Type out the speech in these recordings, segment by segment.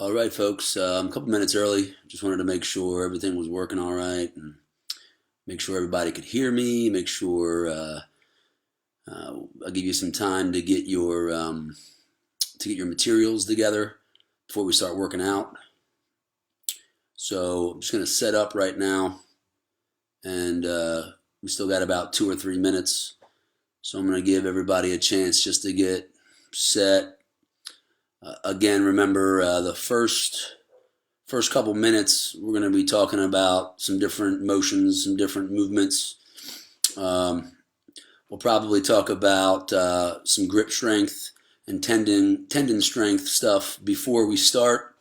All right, folks. I'm a couple minutes early. Just wanted to make sure everything was working all right, and make sure everybody could hear me. Make sure I'll give you some time to get your materials together before we start working out. So I'm just going to set up right now, and we still got about 2 or 3 minutes. So I'm going to give everybody a chance just to get set. Again, remember the first couple minutes, we're going to be talking about some different motions, some different movements. We'll probably talk about some grip strength and tendon strength stuff before we start.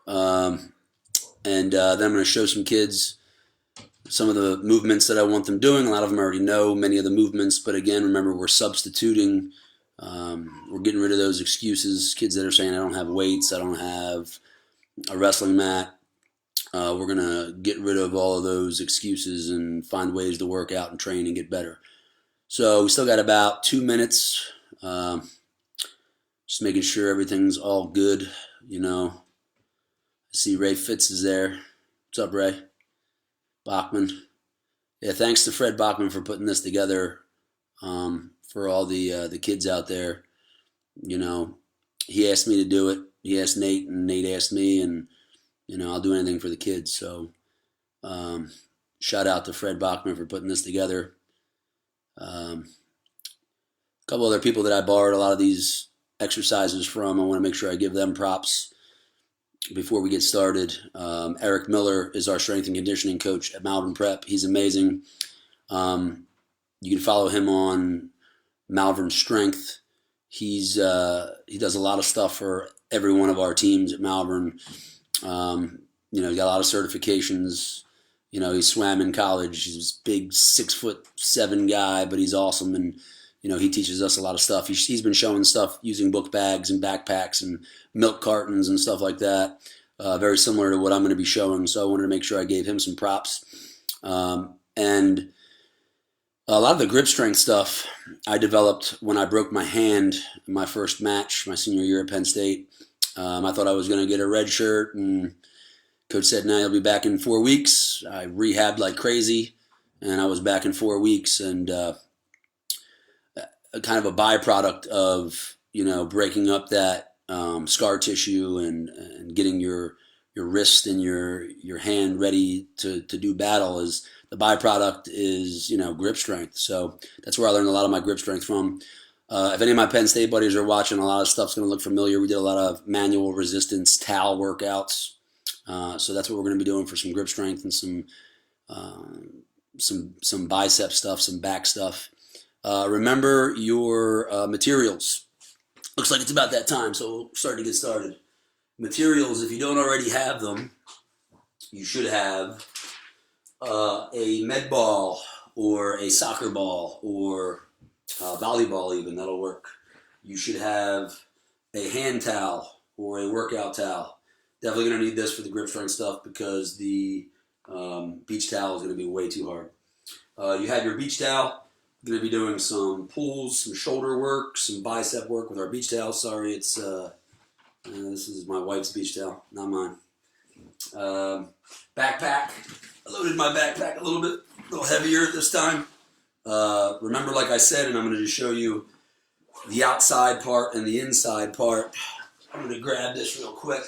And then I'm going to show some kids some of the movements that I want them doing. A lot of them already know many of the movements, but again, remember we're substituting. We're getting rid of those excuses. Kids that are saying I don't have weights, I don't have a wrestling mat. We're going to get rid of all of those excuses and find ways to work out and train and get better. So we still got about 2 minutes. Just making sure everything's all good. I see Ray Fitz is there. What's up, Ray? Bachman. Yeah, thanks to Fred Bachman for putting this together for all the kids out there. He asked me to do it. He asked Nate, and Nate asked me, and I'll do anything for the kids. So shout out to Fred Bachman for putting this together. A couple other people that I borrowed a lot of these exercises from. I want to make sure I give them props before we get started. Eric Miller is our strength and conditioning coach at Malvern Prep. He's amazing. You can follow him on Malvern Strength. He does a lot of stuff for every one of our teams at Malvern. He's got a lot of certifications. He swam in college. He's a big 6'7" guy, but he's awesome. And, he teaches us a lot of stuff. He's been showing stuff using book bags and backpacks and milk cartons and stuff like that. Very similar to what I'm going to be showing. So I wanted to make sure I gave him some props. And a lot of the grip strength stuff I developed when I broke my hand in my first match, my senior year at Penn State. I thought I was going to get a red shirt, and coach said, "No, you'll be back in 4 weeks." I rehabbed like crazy, and I was back in 4 weeks. And kind of a byproduct of breaking up that scar tissue and getting your wrist and your hand ready to do battle is the byproduct is grip strength. So that's where I learned a lot of my grip strength from. If any of my Penn State buddies are watching, a lot of stuff's going to look familiar. We did a lot of manual resistance towel workouts. So that's what we're going to be doing for some grip strength and some bicep stuff, some back stuff. Remember your materials. Looks like it's about that time, so we'll start to get started. Materials, if you don't already have them, you should have a med ball or a soccer ball or volleyball even, that'll work. You should have a hand towel or a workout towel. Definitely going to need this for the grip strength stuff because the beach towel is going to be way too hard. You have your beach towel. We're going to be doing some pulls, some shoulder work, some bicep work with our beach towel. Sorry, this is my wife's beach towel, not mine. Backpack. I loaded my backpack a little heavier this time. Remember, like I said, and I'm going to just show you the outside part and the inside part. I'm going to grab this real quick.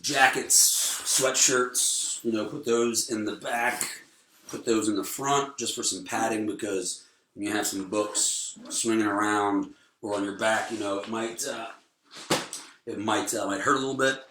Jackets, sweatshirts, put those in the back, put those in the front just for some padding because when you have some books swinging around or on your back, it might hurt a little bit.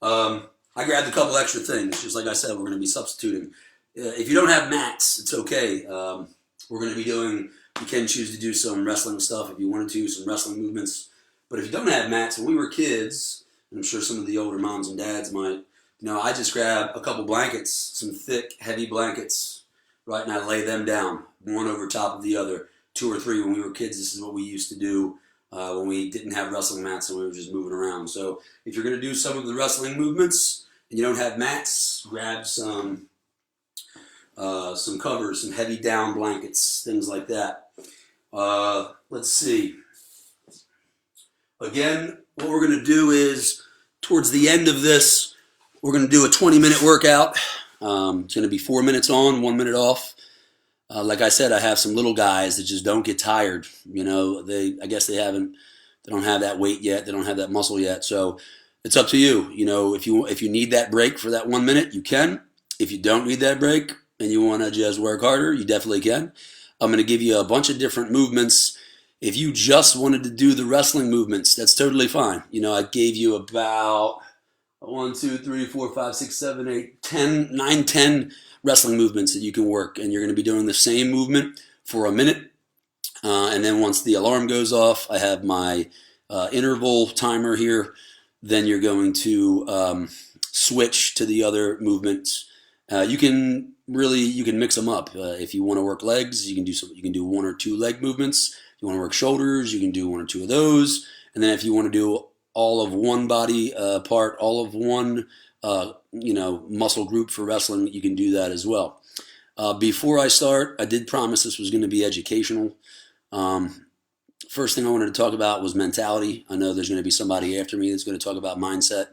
I grabbed a couple extra things. Just like I said, we're going to be substituting. If you don't have mats, it's okay. We're going to be doing, you can choose to do some wrestling stuff if you wanted to, some wrestling movements. But if you don't have mats, when we were kids, and I'm sure some of the older moms and dads might, I just grab a couple blankets, some thick, heavy blankets, right, and I lay them down, one over top of the other, 2 or 3. When we were kids, this is what we used to do when we didn't have wrestling mats and we were just moving around. So if you're going to do some of the wrestling movements and you don't have mats, grab some covers, some heavy down blankets, things like that. Let's see. Again, what we're going to do is towards the end of this, we're going to do a 20-minute workout. It's going to be 4 minutes on, 1 minute off. Like I said, I have some little guys that just don't get tired. I guess they don't have that weight yet. They don't have that muscle yet. So it's up to you. If you need that break for that 1 minute, you can. If you don't need that break and you want to just work harder, you definitely can. I'm going to give you a bunch of different movements. If you just wanted to do the wrestling movements, that's totally fine. I gave you about 1, 2, 3, 4, 5, 6, 7, 8, 10, 9, 10 wrestling movements that you can work. And you're going to be doing the same movement for a minute. And then once the alarm goes off, I have my interval timer here. Then you're going to switch to the other movements. You can mix them up. If you want to work legs, you can do 1 or 2 leg movements. If you want to work shoulders, you can do 1 or 2 of those. And then if you want to do all of one body part, all of one muscle group for wrestling, you can do that as well. Before I start, I did promise this was going to be educational. First thing I wanted to talk about was mentality. I know there's going to be somebody after me that's going to talk about mindset.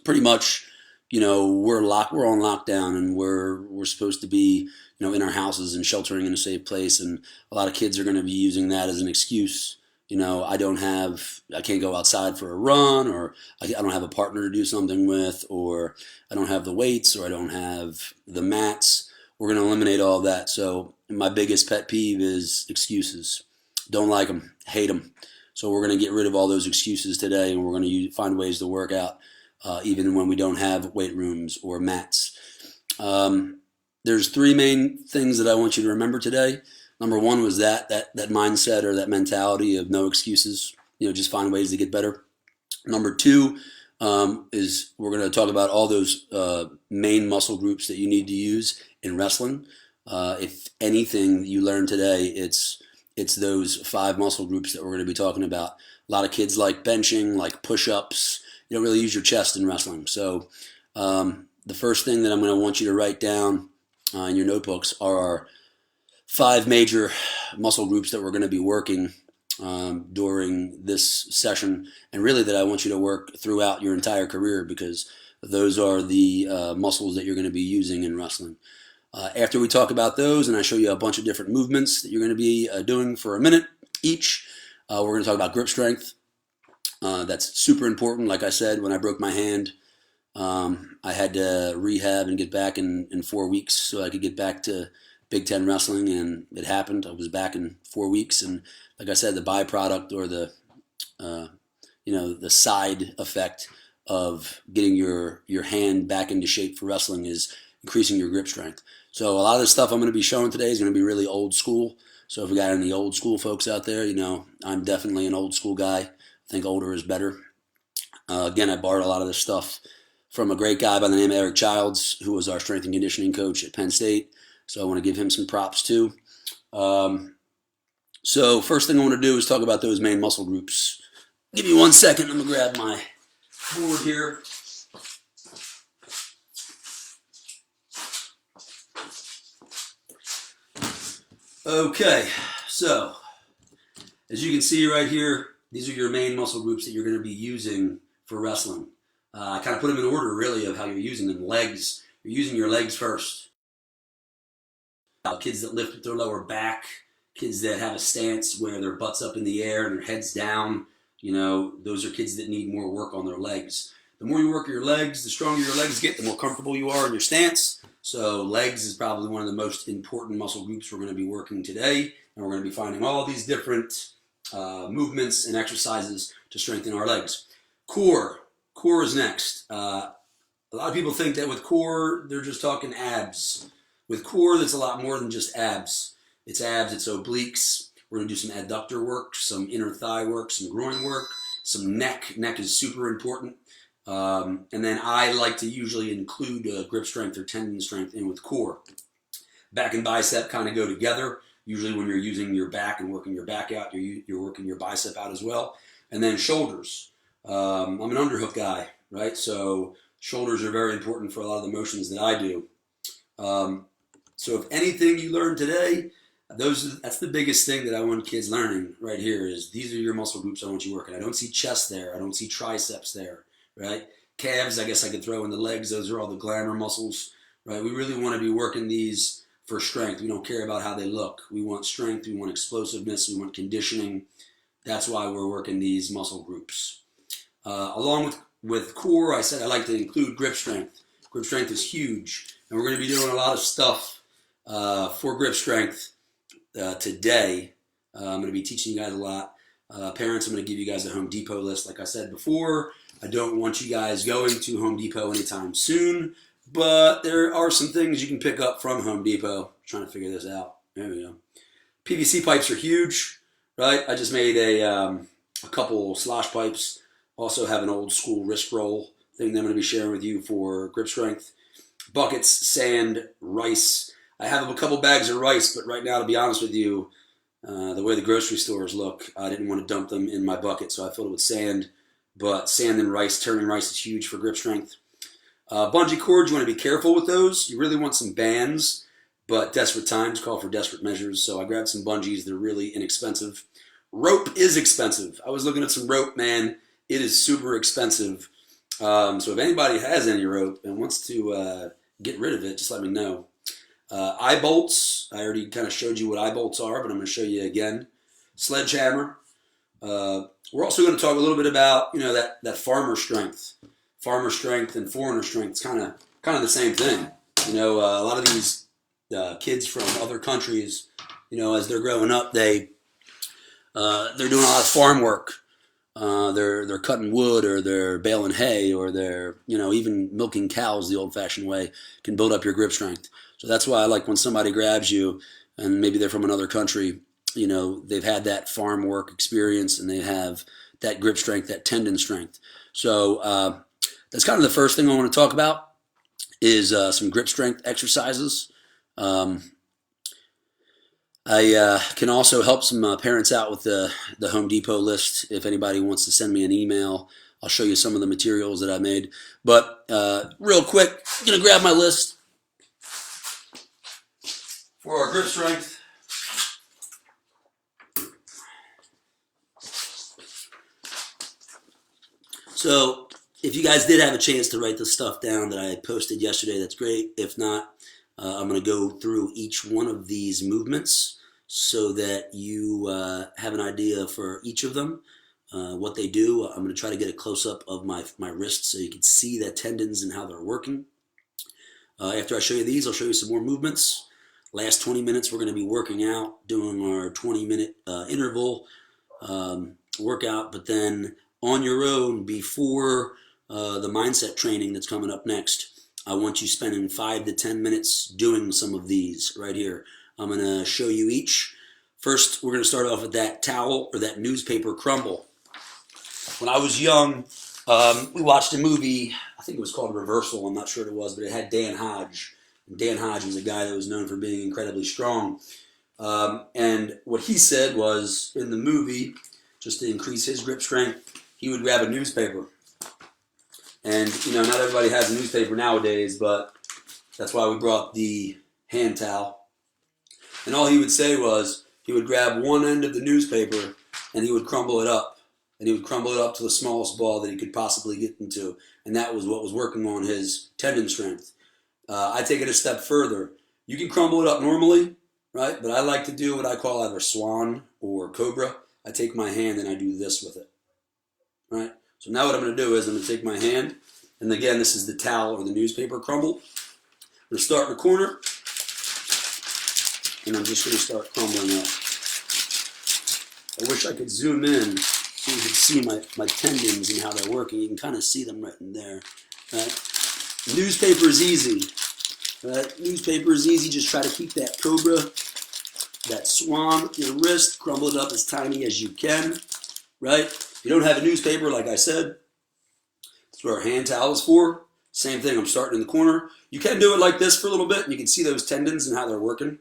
Pretty much, we're on lockdown, and we're supposed to be, in our houses and sheltering in a safe place. And a lot of kids are going to be using that as an excuse. I can't go outside for a run, or I don't have a partner to do something with, or I don't have the weights, or I don't have the mats. We're going to eliminate all that. So my biggest pet peeve is excuses. Don't like them, hate them. So we're going to get rid of all those excuses today, and we're going to find ways to work out, even when we don't have weight rooms or mats. There's 3 main things that I want you to remember today. Number 1 was that mindset, or that mentality of no excuses. Just find ways to get better. Number 2 is we're going to talk about all those main muscle groups that you need to use in wrestling. If anything you learn today, it's those 5 muscle groups that we're going to be talking about. A lot of kids like benching, like push-ups. You don't really use your chest in wrestling. So the first thing that I'm going to want you to write down in your notebooks are our 5 major muscle groups that we're going to be working during this session, and really that I want you to work throughout your entire career, because those are the muscles that you're going to be using in wrestling. After we talk about those and I show you a bunch of different movements that you're going to be doing for a minute each, we're going to talk about grip strength. That's super important. Like I said, when I broke my hand, I had to rehab and get back in 4 weeks so I could get back to Big Ten wrestling, and it happened. I was back in 4 weeks, and like I said, the byproduct, or the side effect of getting your hand back into shape for wrestling is increasing your grip strength. So a lot of the stuff I'm going to be showing today is going to be really old school. So if we got any old school folks out there, I'm definitely an old school guy. I think older is better. Again, I borrowed a lot of this stuff from a great guy by the name of Eric Childs, who was our strength and conditioning coach at Penn State. So I want to give him some props too. So first thing I want to do is talk about those main muscle groups. Give me 1 second. I'm going to grab my board here. Okay, so as you can see right here, these are your main muscle groups that you're going to be using for wrestling. I kind of put them in order, really, of how you're using them. Legs, you're using your legs first. Kids that lift with their lower back, kids that have a stance where their butt's up in the air and their head's down, those are kids that need more work on their legs. The more you work your legs, the stronger your legs get, the more comfortable you are in your stance. So legs is probably one of the most important muscle groups we're going to be working today, and we're going to be finding all these different movements and exercises to strengthen our legs. Core is next. A lot of people think that with core, they're just talking abs. With core, that's a lot more than just abs. It's abs, it's obliques. We're going to do some adductor work, some inner thigh work, some groin work, some neck. Neck is super important. And then I like to usually include grip strength or tendon strength in with core. Back and bicep kind of go together. Usually when you're using your back and working your back out, you're working your bicep out as well. And then shoulders. I'm an underhook guy, right? So shoulders are very important for a lot of the motions that I do. So if anything you learned today, That's the biggest thing that I want kids learning right here is these are your muscle groups I want you working. I don't see chest there. I don't see triceps there, right? Calves, I guess I could throw in the legs. Those are all the glamour muscles, right? We really want to be working these for strength. We don't care about how they look. We want strength. We want explosiveness. We want conditioning. That's why we're working these muscle groups. Along with core, I said I like to include grip strength. Grip strength is huge, and we're going to be doing a lot of stuff for grip strength today. I'm going to be teaching you guys a lot. Parents, I'm going to give you guys a Home Depot list. Like I said before, I don't want you guys going to Home Depot anytime soon, but there are some things you can pick up from Home Depot. I'm trying to figure this out. There we go. PVC pipes are huge, right? I just made a couple slosh pipes. Also have an old school wrist roll thing that I'm going to be sharing with you for grip strength. Buckets, sand, rice. I have a couple bags of rice, but right now, to be honest with you, the way the grocery stores look, I didn't want to dump them in my bucket, so I filled it with sand. But sand and rice, turning rice is huge for grip strength. Bungee cords, you want to be careful with those. You really want some bands, but desperate times call for desperate measures, so I grabbed some bungees. They're really inexpensive. Rope is expensive. I was looking at some rope, man. It is super expensive. So if anybody has any rope and wants to get rid of it, just let me know. Eye bolts, I already kind of showed you what eye bolts are, but I'm going to show you again. Sledgehammer. We're also going to talk a little bit about, that farmer strength. Farmer strength and foreigner strength. It's kind of the same thing. A lot of these kids from other countries, as they're growing up, they're doing a lot of farm work. They're cutting wood, or they're baling hay, or they're even milking cows the old-fashioned way can build up your grip strength. So that's why I like when somebody grabs you, and maybe they're from another country. They've had that farm work experience, and they have that grip strength, that tendon strength. So that's kind of the first thing I want to talk about is some grip strength exercises. I can also help some parents out with the Home Depot list. If anybody wants to send me an email, I'll show you some of the materials that I made. But real quick, I'm going to grab my list for our grip strength. So if you guys did have a chance to write the stuff down that I posted yesterday, that's great. If not, I'm going to go through each one of these movements so that you have an idea for each of them, what they do. I'm going to try to get a close-up of my wrists so you can see the tendons and how they're working. After I show you these, I'll show you some more movements. Last 20 minutes, we're going to be working out, doing our 20-minute interval workout, but then on your own, before the mindset training that's coming up next, I want you spending 5 to 10 minutes doing some of these right here. I'm going to show you each. First, we're going to start off with that towel or that newspaper crumble. When I was young, we watched a movie, I think it was called Reversal, I'm not sure what it was, but it had Dan Hodge. And Dan Hodge was a guy that was known for being incredibly strong. And what he said was, in the movie, just to increase his grip strength, he would grab a newspaper. And, not everybody has a newspaper nowadays, but that's why we brought the hand towel. And all he would say was, he would grab one end of the newspaper and he would crumble it up. And he would crumble it up to the smallest ball that he could possibly get into. And that was what was working on his tendon strength. I take it a step further. You can crumble it up normally, right? But I like to do what I call either swan or cobra. I take my hand and I do this with it, right? So now what I'm going to do is I'm going to take my hand, and again, this is the towel or the newspaper crumble. I'm going to start in the corner, and I'm just going to start crumbling up. I wish I could zoom in so you could see my tendons and how they're working. You can kind of see them right in there, right? Newspaper is easy, right? Newspaper is easy. Just try to keep that cobra, that swan with your wrist, crumble it up as tiny as you can, right? If you don't have a newspaper, like I said, that's what our hand towel is for. Same thing, I'm starting in the corner. You can do it like this for a little bit, and you can see those tendons and how they're working,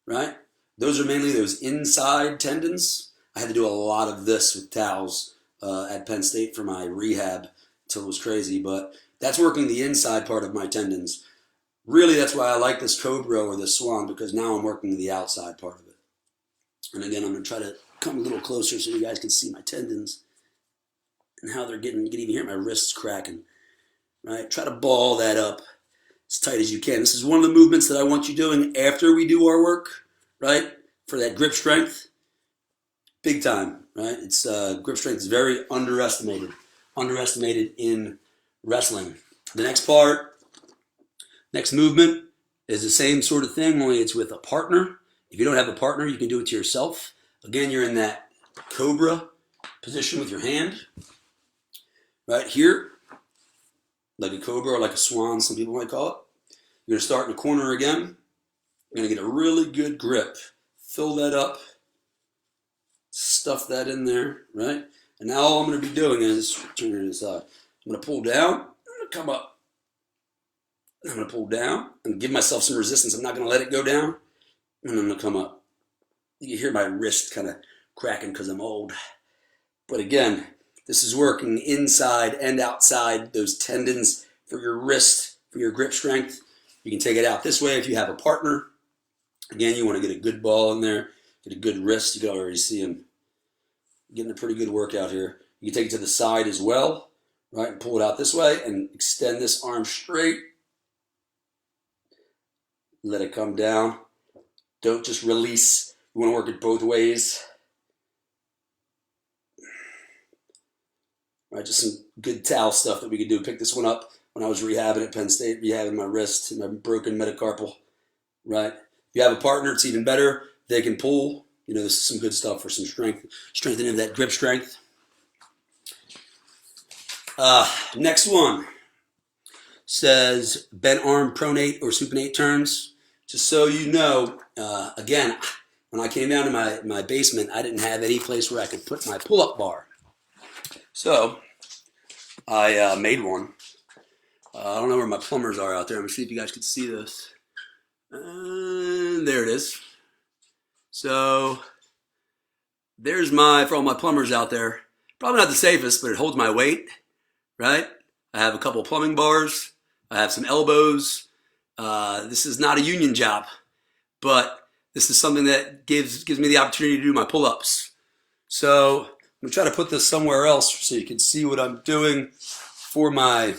right? Those are mainly those inside tendons. I had to do a lot of this with towels at Penn State for my rehab until it was crazy, but that's working the inside part of my tendons. Really, that's why I like this cobra or this swan, because now I'm working the outside part of it, And again, I'm going to try to come a little closer so you guys can see my tendons and how they're getting. You can even hear my wrists cracking, right? Try to ball that up as tight as you can. This is one of the movements that I want you doing after we do our work, right? For that grip strength, big time, right? It's grip strength is very underestimated in wrestling. The next part, next movement is the same sort of thing, only it's with a partner. If you don't have a partner, you can do it to yourself. Again, you're in that cobra position with your hand. Right here, like a cobra or like a swan, some people might call it. You're going to start in the corner again. You're going to get a really good grip. Fill that up. Stuff that in there, right? And now all I'm going to be doing is, turn it aside. I'm going to pull down. I'm going to come up. I'm going to pull down and give myself some resistance. I'm not going to let it go down. And I'm going to come up. You can hear my wrist kind of cracking because I'm old. But again, this is working inside and outside those tendons for your wrist, for your grip strength. You can take it out this way if you have a partner. Again, you want to get a good ball in there, get a good wrist. You can already see him getting a pretty good workout here. You can take it to the side as well, right? And pull it out this way and extend this arm straight. Let it come down. Don't just release. You want to work it both ways. Right, just some good towel stuff that we could do. Pick this one up when I was rehabbing at Penn State, rehabbing my wrist and my broken metacarpal. Right? If you have a partner, it's even better. They can pull. You know, this is some good stuff for some strengthening of that grip strength. Next one says bent arm pronate or supinate turns. Just so you know, again, when I came down to my basement, I didn't have any place where I could put my pull-up bar. So I made one. I don't know where my plumbers are out there. I'm going to see if you guys can see this. There it is. So there's for all my plumbers out there. Probably not the safest, but it holds my weight, right? I have a couple plumbing bars. I have some elbows. This is not a union job, but this is something that gives me the opportunity to do my pull-ups. So I'm going to try to put this somewhere else so you can see what I'm doing for my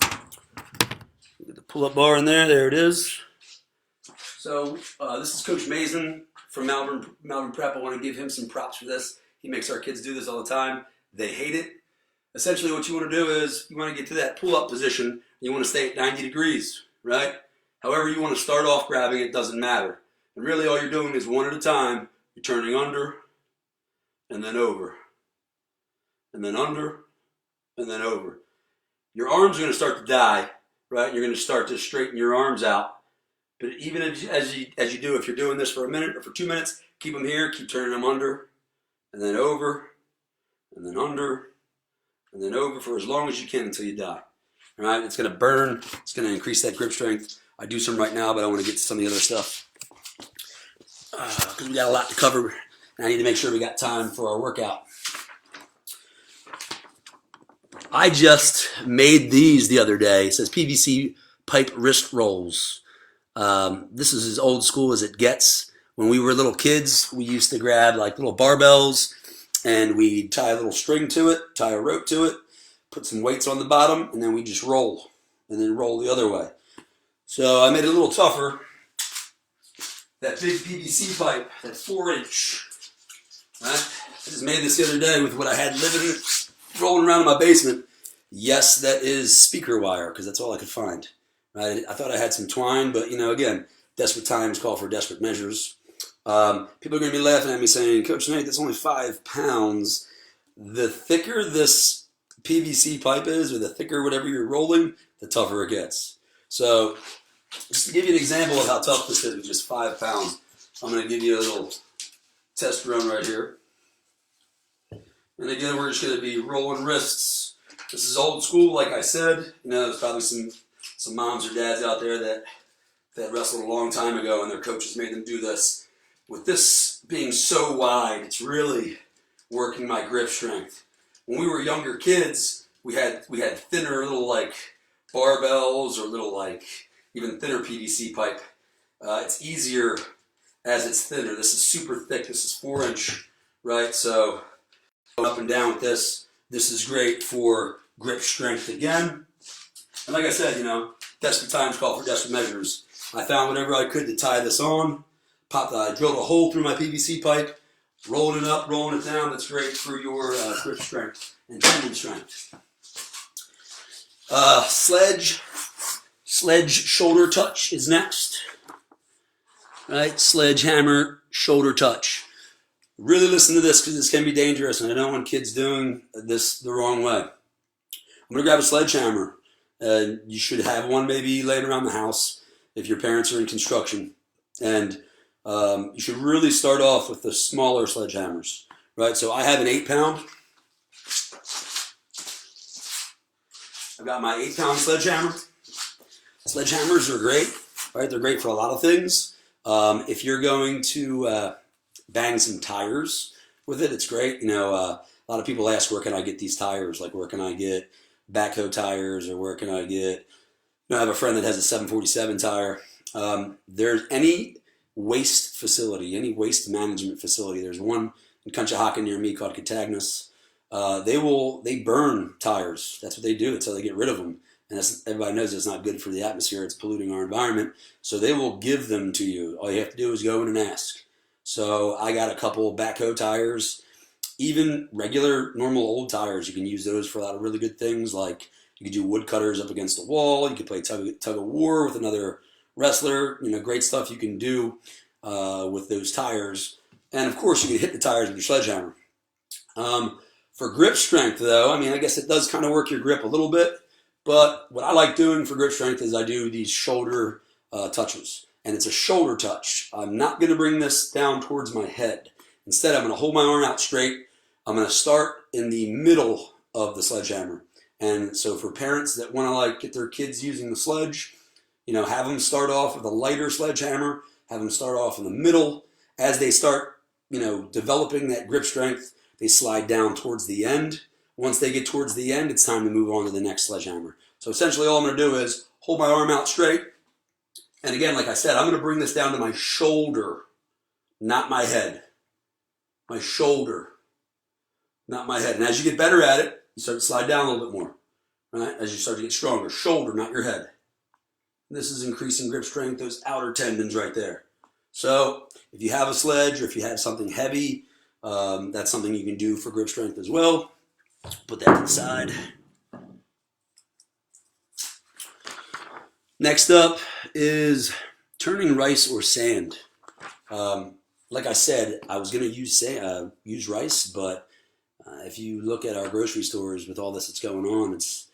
get the pull-up bar in there. There it is. So this is Coach Mason from Malvern Prep. I want to give him some props for this. He makes our kids do this all the time. They hate it. Essentially what you want to do is you want to get to that pull-up position. You want to stay at 90 degrees, right? However you want to start off grabbing, it doesn't matter. And really all you're doing is one at a time. You're turning under and then over and then under and then over. Your arms are going to start to die, right? You're going to start to straighten your arms out. But even as you do, if you're doing this for a minute or for 2 minutes, keep them here, keep turning them under and then over and then under and then over for as long as you can until you die. All right, it's going to burn. It's going to increase that grip strength. I do some right now, but I want to get to some of the other stuff because we got a lot to cover, and I need to make sure we got time for our workout. I just made these the other day. It says PVC pipe wrist rolls. This is as old school as it gets. When we were little kids, we used to grab like little barbells, and we'd tie a little string to it, tie a rope to it, put some weights on the bottom, and then we just roll, and then roll the other way. So I made it a little tougher. That big PVC pipe, that 4-inch. Right? I just made this the other day with what I had rolling around in my basement. Yes, that is speaker wire, because that's all I could find. Right? I thought I had some twine, but again, desperate times call for desperate measures. People are going to be laughing at me saying, Coach Nate, that's only 5 pounds. The thicker this PVC pipe is, or the thicker whatever you're rolling, the tougher it gets. So just to give you an example of how tough this is with just 5 pounds, I'm going to give you a little test run right here. And again, we're just going to be rolling wrists. This is old school, like I said. There's probably some moms or dads out there that wrestled a long time ago and their coaches made them do this. With this being so wide, it's really working my grip strength. When we were younger kids, we had thinner little like barbells or little like even thinner PVC pipe. It's easier as it's thinner. This is super thick. This is 4-inch, right? So up and down with this. This is great for grip strength again. And like I said, you know, desperate times call for desperate measures. I found whatever I could to tie this on. I drilled a hole through my PVC pipe, rolling it up, rolling it down. That's great for your grip strength and tendon strength. Sledge shoulder touch is next. Right, sledgehammer shoulder touch. Really listen to this because this can be dangerous, and I don't want kids doing this the wrong way. I'm going to grab a sledgehammer. You should have one maybe laying around the house if your parents are in construction. And you should really start off with the smaller sledgehammers. Right, so I have an 8-pound. I've got my 8-pound sledgehammer. Sledgehammers are great, right? They're great for a lot of things. If you're going to bang some tires with it, it's great. You know, a lot of people ask, where can I get these tires? Like, where can I get backhoe tires, or where can I get, you know, I have a friend that has a 747 tire. There's any waste facility, any waste management facility. There's one in Conshohocken near me called Catagnas. They burn tires. That's what they do. That's how they get rid of them. And everybody knows it's not good for the atmosphere. It's polluting our environment. So they will give them to you. All you have to do is go in and ask. So I got a couple backhoe tires. Even regular, normal old tires, you can use those for a lot of really good things. Like you could do wood cutters up against a wall. You could play tug of war with another wrestler. You know, great stuff you can do with those tires. And of course, you can hit the tires with your sledgehammer. For grip strength, though, I mean, I guess it does kind of work your grip a little bit. But what I like doing for grip strength is I do these shoulder touches. And it's a shoulder touch. I'm not going to bring this down towards my head. Instead, I'm going to hold my arm out straight. I'm going to start in the middle of the sledgehammer. And so for parents that want to like get their kids using the sledge, you know, have them start off with a lighter sledgehammer. Have them start off in the middle. As they start, you know, developing that grip strength, they slide down towards the end. Once they get towards the end, it's time to move on to the next sledgehammer. So essentially all I'm going to do is hold my arm out straight. And again, like I said, I'm going to bring this down to my shoulder, not my head. My shoulder, not my head. And as you get better at it, you start to slide down a little bit more. Right? As you start to get stronger. Shoulder, not your head. This is increasing grip strength, those outer tendons right there. So if you have a sledge or if you have something heavy, that's something you can do for grip strength as well. Let's put that to the side. Next up is turning rice or sand. Like I said, I was going to use rice, but if you look at our grocery stores with all this that's going on, it's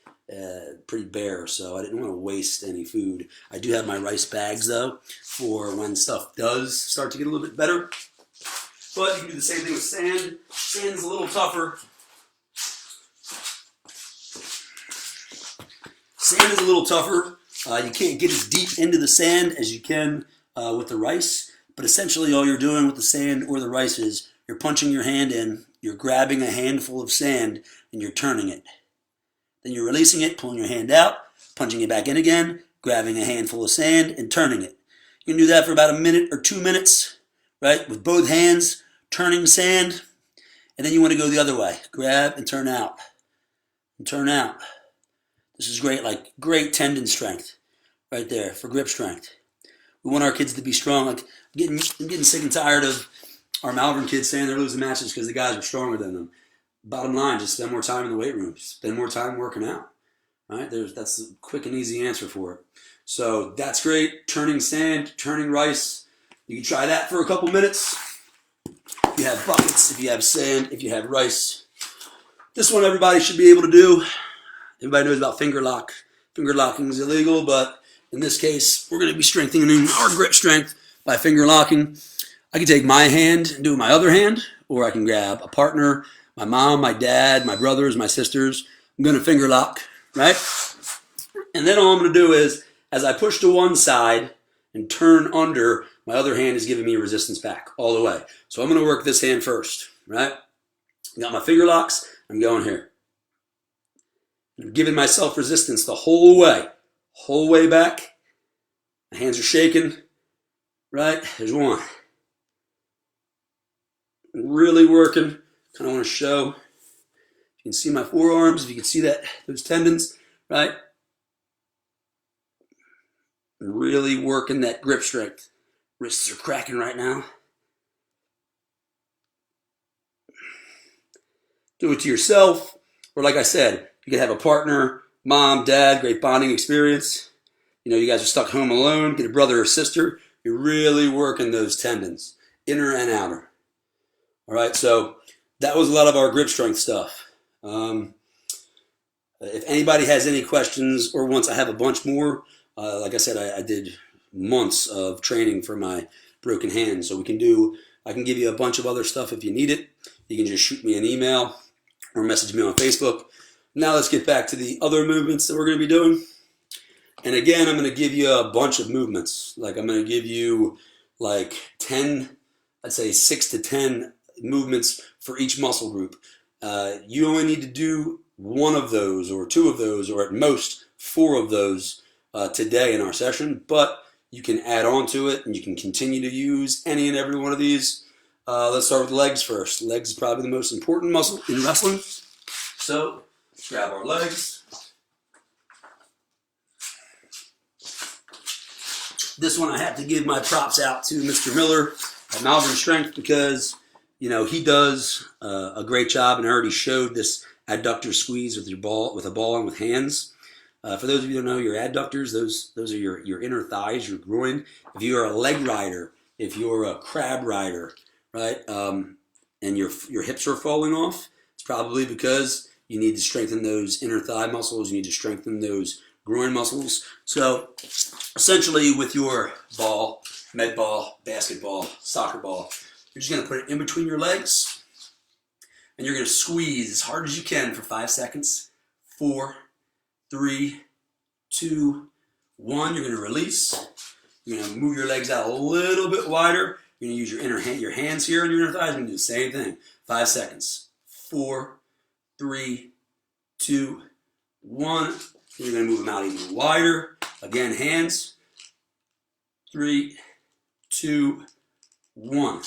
pretty bare, so I didn't want to waste any food. I do have my rice bags, though, for when stuff does start to get a little bit better. But you can do the same thing with sand. Sand's a little tougher. Sand is a little tougher. You can't get as deep into the sand as you can with the rice. But essentially all you're doing with the sand or the rice is you're punching your hand in, you're grabbing a handful of sand, and you're turning it. Then you're releasing it, pulling your hand out, punching it back in again, grabbing a handful of sand, and turning it. You can do that for about a minute or 2 minutes, right? With both hands, turning sand. And then you want to go the other way. Grab and turn out. And turn out. This is great, like great tendon strength right there for grip strength. We want our kids to be strong. Like I'm getting sick and tired of our Malvern kids saying they're losing matches because the guys are stronger than them. Bottom line, just spend more time in the weight room. Spend more time working out. Right? That's a quick and easy answer for it. So that's great. Turning sand, turning rice. You can try that for a couple minutes. If you have buckets, if you have sand, if you have rice. This one everybody should be able to do. Everybody knows about finger lock. Finger locking is illegal, but in this case, we're going to be strengthening our grip strength by finger locking. I can take my hand and do it with my other hand, or I can grab a partner, my mom, my dad, my brothers, my sisters. I'm going to finger lock, right? And then all I'm going to do is, as I push to one side and turn under, my other hand is giving me resistance back all the way. So I'm going to work this hand first, right? Got my finger locks. I'm going here. I'm giving myself resistance the whole way back. My hands are shaking, right? There's one. really working. Kind of want to show. You can see my forearms. If you can see that, those tendons, right? Really working that grip strength. Wrists are cracking right now. Do it to yourself, or like I said, you can have a partner, mom, dad, great bonding experience. You know, you guys are stuck home alone, get a brother or sister. You're really working those tendons, inner and outer. All right, so that was a lot of our grip strength stuff. If anybody has any questions or wants, I have a bunch more. Like I said, I did months of training for my broken hand, so I can give you a bunch of other stuff if you need it. You can just shoot me an email or message me on Facebook. Now let's get back to the other movements that we're going to be doing. And again, I'm going to give you a bunch of movements. Like I'm going to give you like 10, I'd say 6 to 10 movements for each muscle group. You only need to do one of those or two of those or at most 4 of those today in our session, but you can add on to it and you can continue to use any and every one of these. Let's start with legs first. Legs is probably the most important muscle in wrestling. So let's grab our legs. This one I have to give my props out to Mr. Miller at Malvern Strength because, you know, he does a great job, and I already showed this adductor squeeze with a ball and with hands. For those of you who don't know, your adductors, those are your inner thighs, your groin. If you are a leg rider, if you're a crab rider, right, and your hips are falling off, it's probably because you need to strengthen those inner thigh muscles. You need to strengthen those groin muscles. So essentially with your ball, med ball, basketball, soccer ball, you're just going to put it in between your legs and you're going to squeeze as hard as you can for 5 seconds. 4, 3, 2, 1. You're going to release. You're going to move your legs out a little bit wider. You're going to use your hands here and your inner thighs. You're going to do the same thing. 5 seconds. 4, 3, 2, 1. You're going to move them out even wider. Again, hands. 3, 2, 1.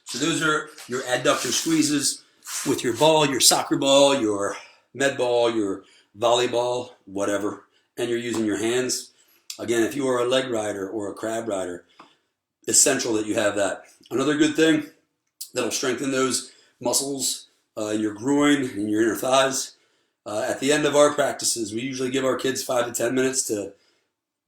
So those are your adductor squeezes with your ball, your soccer ball, your med ball, your volleyball, whatever, and you're using your hands. Again, if you are a leg rider or a crab rider, essential that you have that. Another good thing that'll strengthen those muscles in your groin and your inner thighs. At the end of our practices, we usually give our kids 5 to 10 minutes to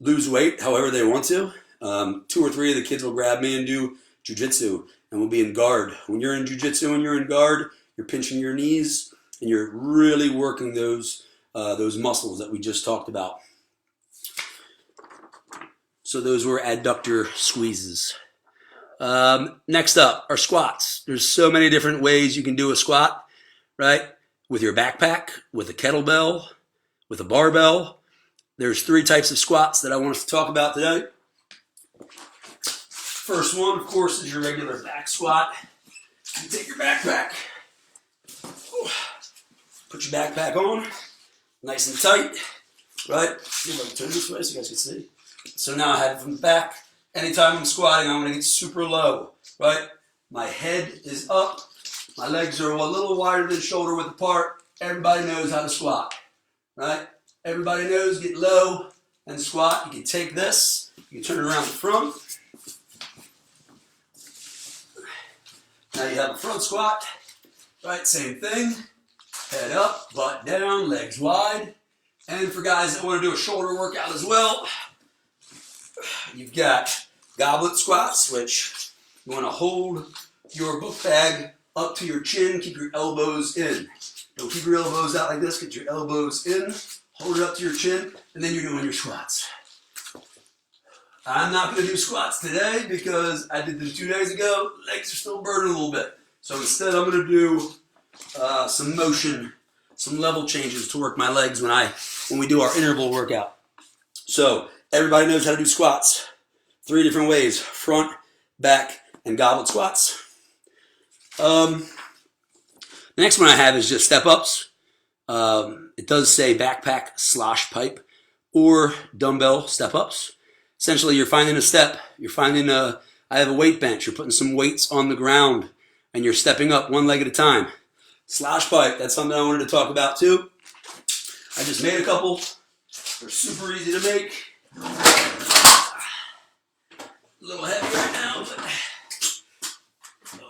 lose weight however they want to. 2 or 3 of the kids will grab me and do jiu-jitsu, and we'll be in guard. When you're in jiu-jitsu and you're in guard, you're pinching your knees, and you're really working those muscles that we just talked about. So those were adductor squeezes. Next up are squats. There's so many different ways you can do a squat, right? With your backpack, with a kettlebell, with a barbell. There's 3 types of squats that I want us to talk about today. First one, of course, is your regular back squat. You take your backpack. Put your backpack on, nice and tight, right? See if I can turn this way so you guys can see. So now I have it from the back. Anytime I'm squatting, I'm going to get super low, right? My head is up. My legs are a little wider than shoulder width apart. Everybody knows how to squat, right? Everybody knows get low and squat. You can take this, you can turn it around the front. Now you have a front squat, right? Same thing. Head up, butt down, legs wide. And for guys that want to do a shoulder workout as well, you've got goblet squats, which you want to hold your book bag up to your chin, keep your elbows in. Don't keep your elbows out like this, get your elbows in, hold it up to your chin, and then you're doing your squats. I'm not going to do squats today because I did them 2 days ago. Legs are still burning a little bit. So instead I'm going to do some motion, some level changes to work my legs when we do our interval workout. So everybody knows how to do squats. 3 different ways: front, back, and goblet squats. The next one I have is just step ups. It does say backpack slosh pipe or dumbbell step ups. Essentially, you're finding a step. You're finding I have a weight bench. You're putting some weights on the ground. and you're stepping up one leg at a time. Slash pipe, that's something I wanted to talk about too. I just made a couple. They're super easy to make. A little heavy right now, but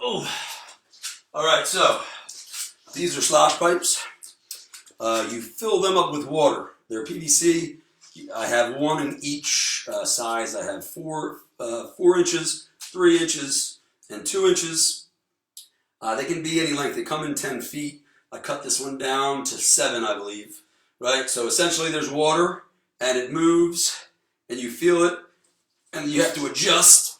oh. All right, so these are slosh pipes. You fill them up with water. They're PVC. I have one in each size. I have 4 inches, 3 inches, and 2 inches. They can be any length. They come in 10 feet. I cut this one down to 7, I believe. Right? So essentially there's water, and it moves, and you feel it, and you have to adjust.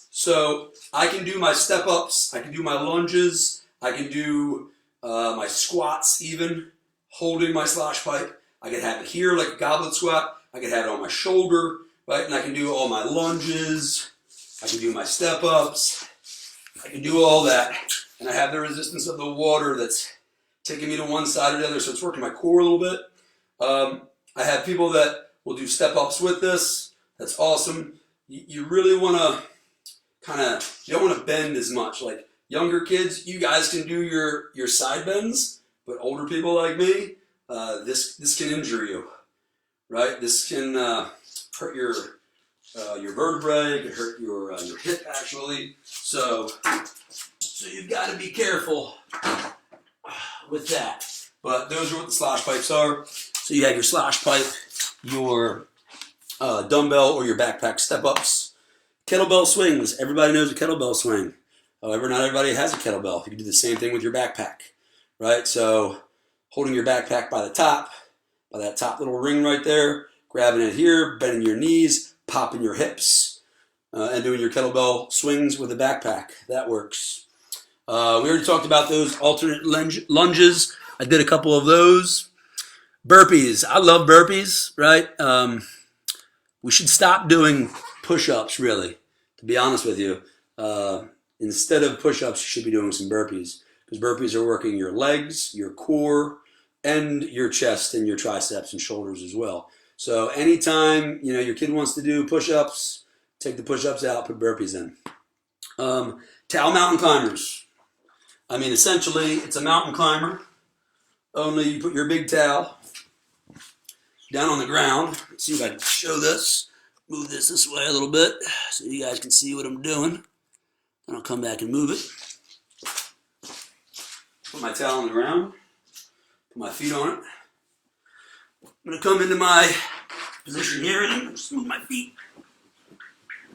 So I can do my step-ups. I can do my lunges. I can do my squats even, holding my slosh pipe. I could have it here like a goblet squat. I could have it on my shoulder, right? And I can do all my lunges. I can do my step-ups. I can do all that. And I have the resistance of the water that's taking me to one side or the other, so it's working my core a little bit. I have people that will do step-ups with this. That's awesome. You really want to you don't want to bend as much. Like younger kids, you guys can do your side bends, but older people like me, this can injure you, right? This can hurt your vertebrae. It can hurt your hip actually. So you've got to be careful with that. But those are what the slosh pipes are. So you have your slosh pipe, your dumbbell or your backpack step-ups. Kettlebell swings. Everybody knows a kettlebell swing. However, not everybody has a kettlebell. You can do the same thing with your backpack, right? So holding your backpack by the top, by that top little ring right there, grabbing it here, bending your knees, popping your hips, and doing your kettlebell swings with a backpack. That works. We already talked about those alternate lunges. I did a couple of those. Burpees. I love burpees, right? We should stop doing push-ups, really, to be honest with you. Instead of push-ups, you should be doing some burpees, because burpees are working your legs, your core, and your chest and your triceps and shoulders as well. So anytime your kid wants to do push-ups, take the push-ups out, put burpees in. Towel mountain climbers. I mean, essentially, it's a mountain climber, only you put your big towel down on the ground. Let's see if I can show this. Move this way a little bit so you guys can see what I'm doing. Then I'll come back and move it. Put my towel on the ground. Put my feet on it. I'm going to come into my position here and just move my feet.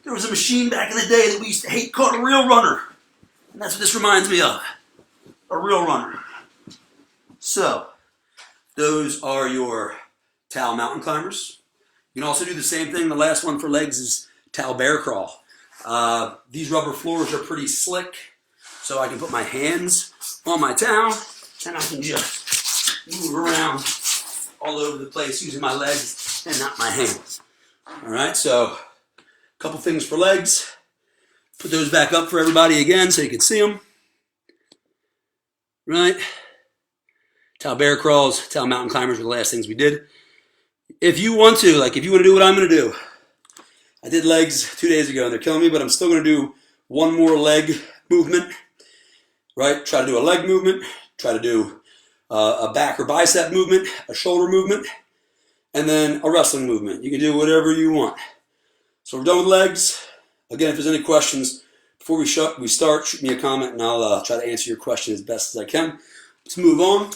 There was a machine back in the day that we used to hate called a real runner. And that's what this reminds me of. A real runner. So, those are your towel mountain climbers. You can also do the same thing. The last one for legs is towel bear crawl. These rubber floors are pretty slick, so I can put my hands on my towel and I can just move around all over the place using my legs and not my hands. All right, so a couple things for legs. Put those back up for everybody again so you can see them. Right? Towel bear crawls, towel mountain climbers were the last things we did. If you want to do what I'm going to do, I did legs 2 days ago and they're killing me, but I'm still going to do one more leg movement, right? Try to do a leg movement, try to do a back or bicep movement, a shoulder movement, and then a wrestling movement. You can do whatever you want. So we're done with legs. Again, if there's any questions before we start, shoot me a comment and I'll try to answer your question as best as I can. Let's move on.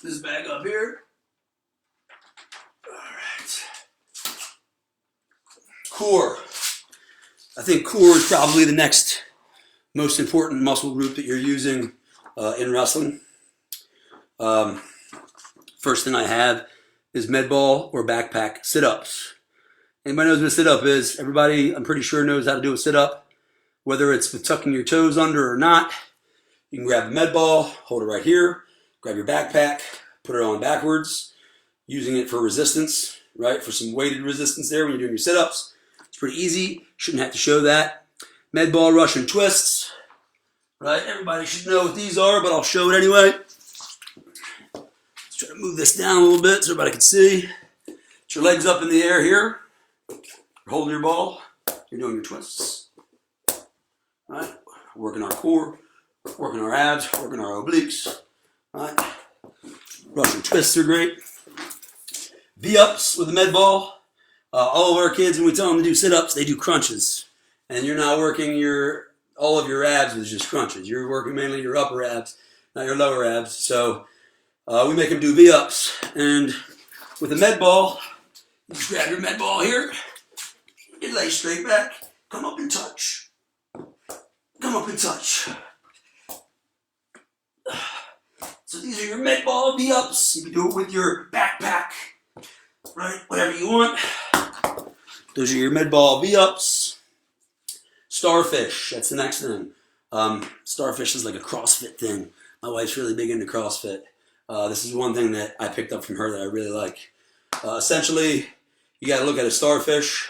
This bag up here. All right. Core. I think core is probably the next most important muscle group that you're using in wrestling. First thing I have is med ball or backpack sit-ups. Anybody knows what a sit-up is? Everybody, I'm pretty sure, knows how to do a sit-up. Whether it's with tucking your toes under or not, you can grab a med ball, hold it right here, grab your backpack, put it on backwards, using it for resistance, right? For some weighted resistance there when you're doing your sit-ups. It's pretty easy. Shouldn't have to show that. Med ball, Russian twists, right? Everybody should know what these are, but I'll show it anyway. Let's try to move this down a little bit so everybody can see. Get your legs up in the air here. You're holding your ball. You're doing your twists. All right, working our core, working our abs, working our obliques. All right, Russian twists are great. V-ups with the med ball. All of our kids, when we tell them to do sit-ups, they do crunches. And you're not working all of your abs with just crunches. You're working mainly your upper abs, not your lower abs. So we make them do V-ups. And with the med ball, you just grab your med ball here, you lay straight back, come up and touch. Come up and touch. So these are your med ball V-ups. You can do it with your backpack, right? Whatever you want. Those are your med ball V-ups. Starfish, that's the next thing. Starfish is like a CrossFit thing. My wife's really big into CrossFit. This is one thing that I picked up from her that I really like. Essentially, you got to look at a starfish.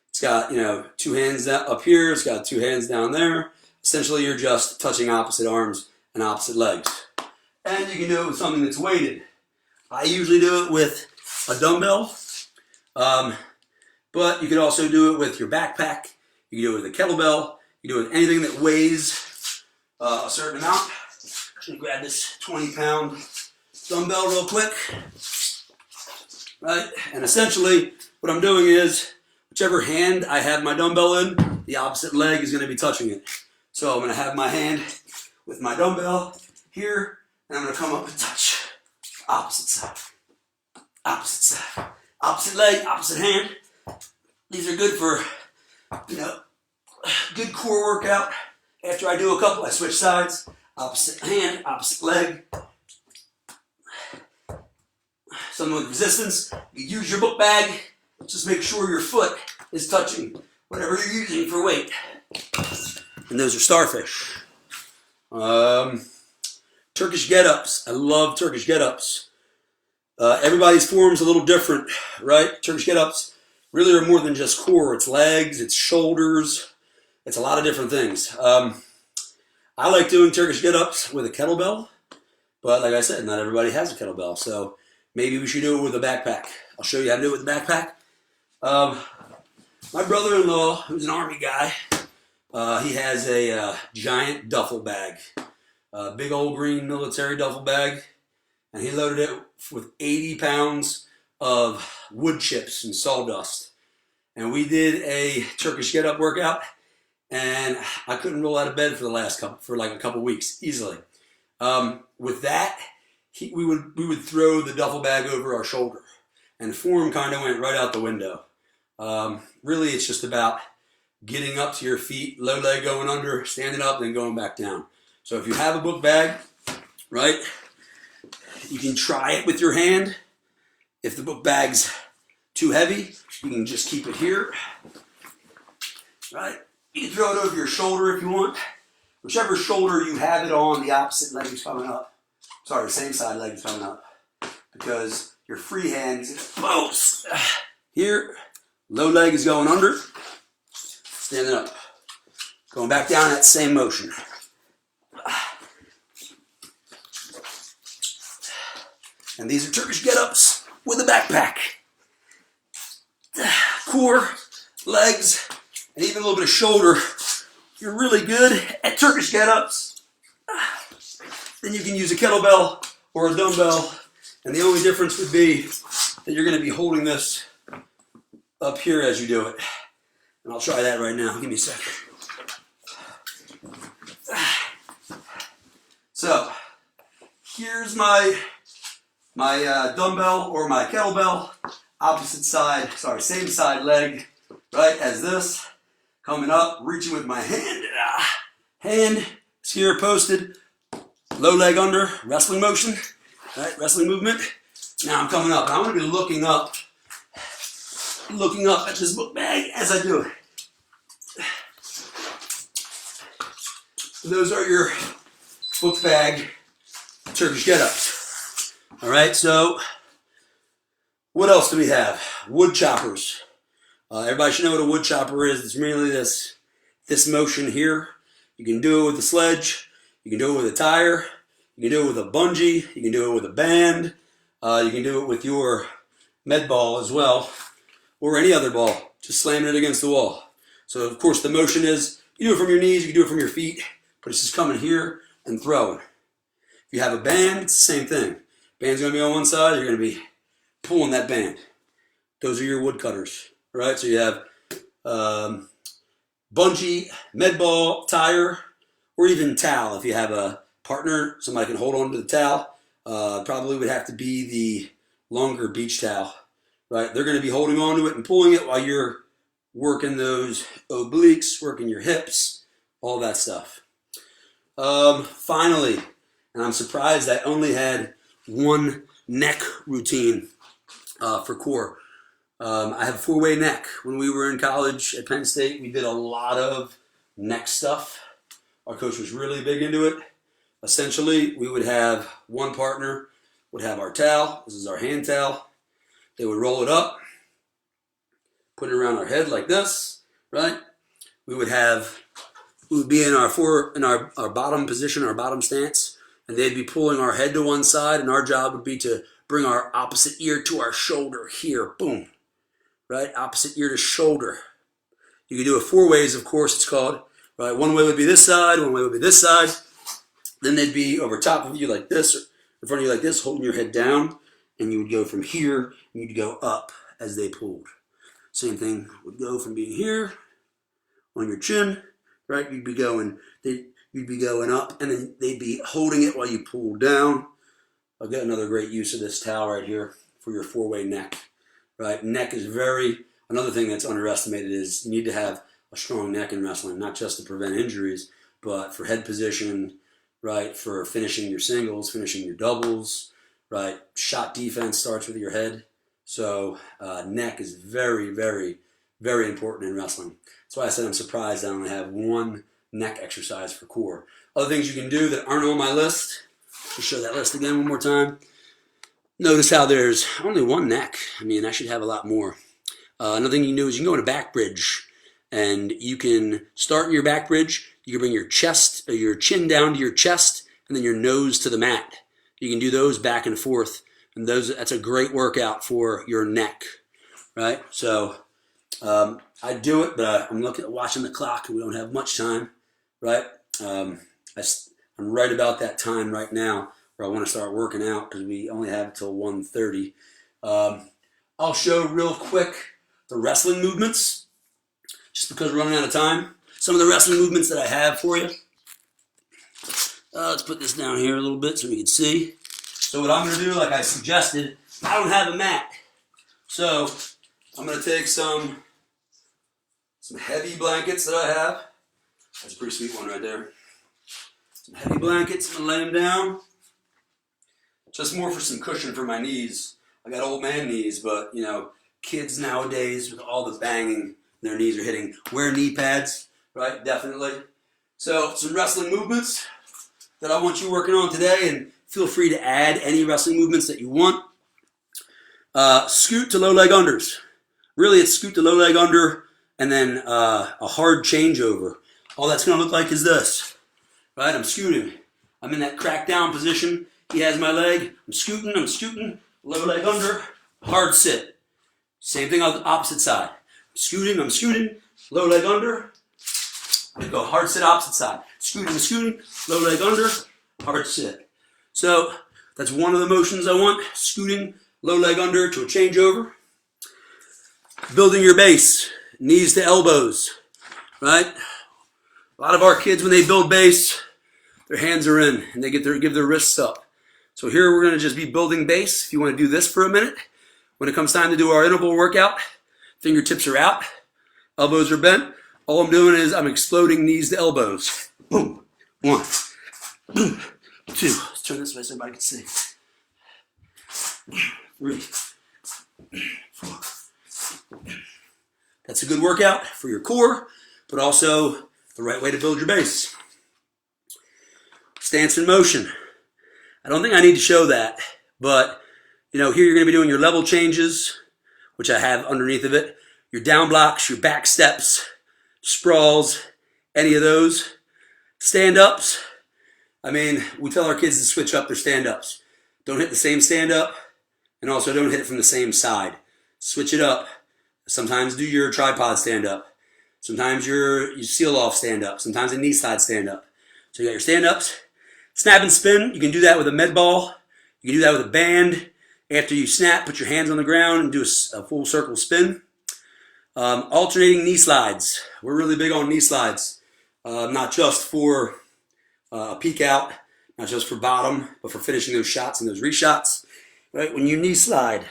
It's got, 2 hands up here. It's got 2 hands down there. Essentially, you're just touching opposite arms and opposite legs. And you can do it with something that's weighted. I usually do it with a dumbbell. But you could also do it with your backpack. You can do it with a kettlebell. You can do it with anything that weighs a certain amount. I'm going to grab this 20-pound dumbbell real quick. Right? And essentially, what I'm doing is, whichever hand I have my dumbbell in, the opposite leg is going to be touching it. So I'm going to have my hand with my dumbbell here, and I'm going to come up and touch. Opposite side. Opposite side. Opposite leg, opposite hand. These are good for, good core workout. After I do a couple, I switch sides. Opposite hand, opposite leg. Something with resistance. You use your book bag. Just make sure your foot is touching whatever you're using for weight. And those are starfish. Turkish get-ups. I love Turkish get-ups. Everybody's form's a little different, right? Turkish get-ups really are more than just core. It's legs, it's shoulders, it's a lot of different things. I like doing Turkish get-ups with a kettlebell, but like I said, not everybody has a kettlebell, so maybe we should do it with a backpack. I'll show you how to do it with a backpack. My brother-in-law, who's an Army guy, he has a giant duffel bag, a big old green military duffel bag, and he loaded it with 80 pounds of wood chips and sawdust. And we did a Turkish get-up workout, and I couldn't roll out of bed for like a couple weeks easily. With that, we would throw the duffel bag over our shoulder, and form kind of went right out the window. Really, it's just about getting up to your feet, low leg going under, standing up, then going back down. So if you have a book bag, right, you can try it with your hand. If the book bag's too heavy, you can just keep it here, right? You can throw it over your shoulder if you want. Whichever shoulder you have it on, the opposite leg is coming up. Sorry, the same side leg is coming up. Because your free hand is close. Here, low leg is going under. Standing up. Going back down that same motion. And these are Turkish get-ups with a backpack. Core, legs, and even a little bit of shoulder. You're really good at Turkish get-ups. Then you can use a kettlebell or a dumbbell. And the only difference would be that you're going to be holding this up here as you do it. And I'll try that right now. Give me a sec. So, here's my dumbbell or my kettlebell. Opposite side, same side leg, right, as this. Coming up, reaching with my hand. Hand is here posted. Low leg under, wrestling motion. Right, wrestling movement. Now I'm coming up. I'm going to be looking up at this book bag as I do it. So those are your book bag Turkish get-ups. All right, so what else do we have? Wood choppers. Everybody should know what a wood chopper is. It's merely this motion here. You can do it with a sledge. You can do it with a tire. You can do it with a bungee. You can do it with a band. You can do it with your med ball as well, or any other ball. Just slamming it against the wall. So of course the motion is You do it from your knees, you can do it from your feet, but it's just coming here and throwing. If you have a band, it's the same thing. Band's going to be on one side, you're going to be pulling that band. Those are your woodcutters, right? So you have bungee, med ball, tire, or even towel. If you have a partner, somebody can hold on to the towel. Probably would have to be the longer beach towel, right? They're going to be holding on to it and pulling it while you're working those obliques, working your hips, all that stuff. Finally, and I'm surprised I only had one neck routine for core. I have a 4-way neck. When we were in college at Penn State, we did a lot of neck stuff. Our coach was really big into it. Essentially, we would have one partner would have our towel. This is our hand towel. They would roll it up, put it around our head like this, right? We would be in our bottom position, our bottom stance, and they'd be pulling our head to one side, and our job would be to bring our opposite ear to our shoulder here, boom, right? Opposite ear to shoulder. You can do it 4 ways, of course, it's called, right? One way would be this side, one way would be this side. Then they'd be over top of you like this, or in front of you like this, holding your head down, and you would go from here, and you'd go up as they pulled. Same thing would go from being here on your chin, right? You'd be going up, and then they'd be holding it while you pull down. I'll get another great use of this towel right here for your 4-way neck, right? Neck is another thing that's underestimated is you need to have a strong neck in wrestling, not just to prevent injuries, but for head position, right? For finishing your singles, finishing your doubles, right? Shot defense starts with your head. So neck is very, very, very important in wrestling. That's why I said I'm surprised I only have one neck exercise for core. Other things you can do that aren't on my list. I'll show that list again one more time. Notice how there's only one neck. I mean, I should have a lot more. Another thing you can do is you can go in a back bridge, and you can start in your back bridge. You can bring your chin down to your chest, and then your nose to the mat. You can do those back and forth, and that's a great workout for your neck, right? So I do it, but I'm watching the clock, and we don't have much time, right? I'm right about that time right now where I want to start working out because we only have till 1:30. I'll show real quick the wrestling movements, just because we're running out of time. Some of the wrestling movements that I have for you. Let's put this down here a little bit so we can see. So what I'm going to do, like I suggested, I don't have a mat. So I'm going to take some heavy blankets that I have. That's a pretty sweet one right there. Some heavy blankets, I'm going to lay them down. Just more for some cushion for my knees. I got old man knees, but you know, kids nowadays with all the banging their knees are hitting, wear knee pads, right? Definitely. So some wrestling movements that I want you working on today, and feel free to add any wrestling movements that you want. Scoot to low leg unders. Really, it's scoot to low leg under, and then a hard changeover. All that's going to look like is this, right? I'm scooting. I'm in that crack down position. He has my leg. I'm scooting. Low leg under, hard sit. Same thing on the opposite side. I'm scooting, low leg under. I go hard sit opposite side. Scooting, low leg under, hard sit. So that's one of the motions I want. Scooting, low leg under to a changeover. Building your base, knees to elbows, right? A lot of our kids, when they build base, their hands are in and they give their wrists up. So here we're going to just be building base. If you want to do this for a minute, when it comes time to do our interval workout, fingertips are out, elbows are bent. All I'm doing is I'm exploding knees to elbows. Boom. 1, boom, 2. Let's turn this way so everybody can see. 3, 4. That's a good workout for your core, but also the right way to build your base. Stance in motion. I don't think I need to show that, but you know, here you're going to be doing your level changes, which I have underneath of it, your down blocks, your back steps, sprawls, any of those. Stand-ups. I mean, we tell our kids to switch up their stand-ups. Don't hit the same stand-up, and also don't hit it from the same side. Switch it up. Sometimes do your tripod stand-up. Sometimes you seal off stand up. Sometimes a knee slide stand up. So you got your stand ups. Snap and spin. You can do that with a med ball. You can do that with a band. After you snap, put your hands on the ground and do a full circle spin. Alternating knee slides. We're really big on knee slides. Not just for a peek out, not just for bottom, but for finishing those shots and those reshots. Right? When you knee slide,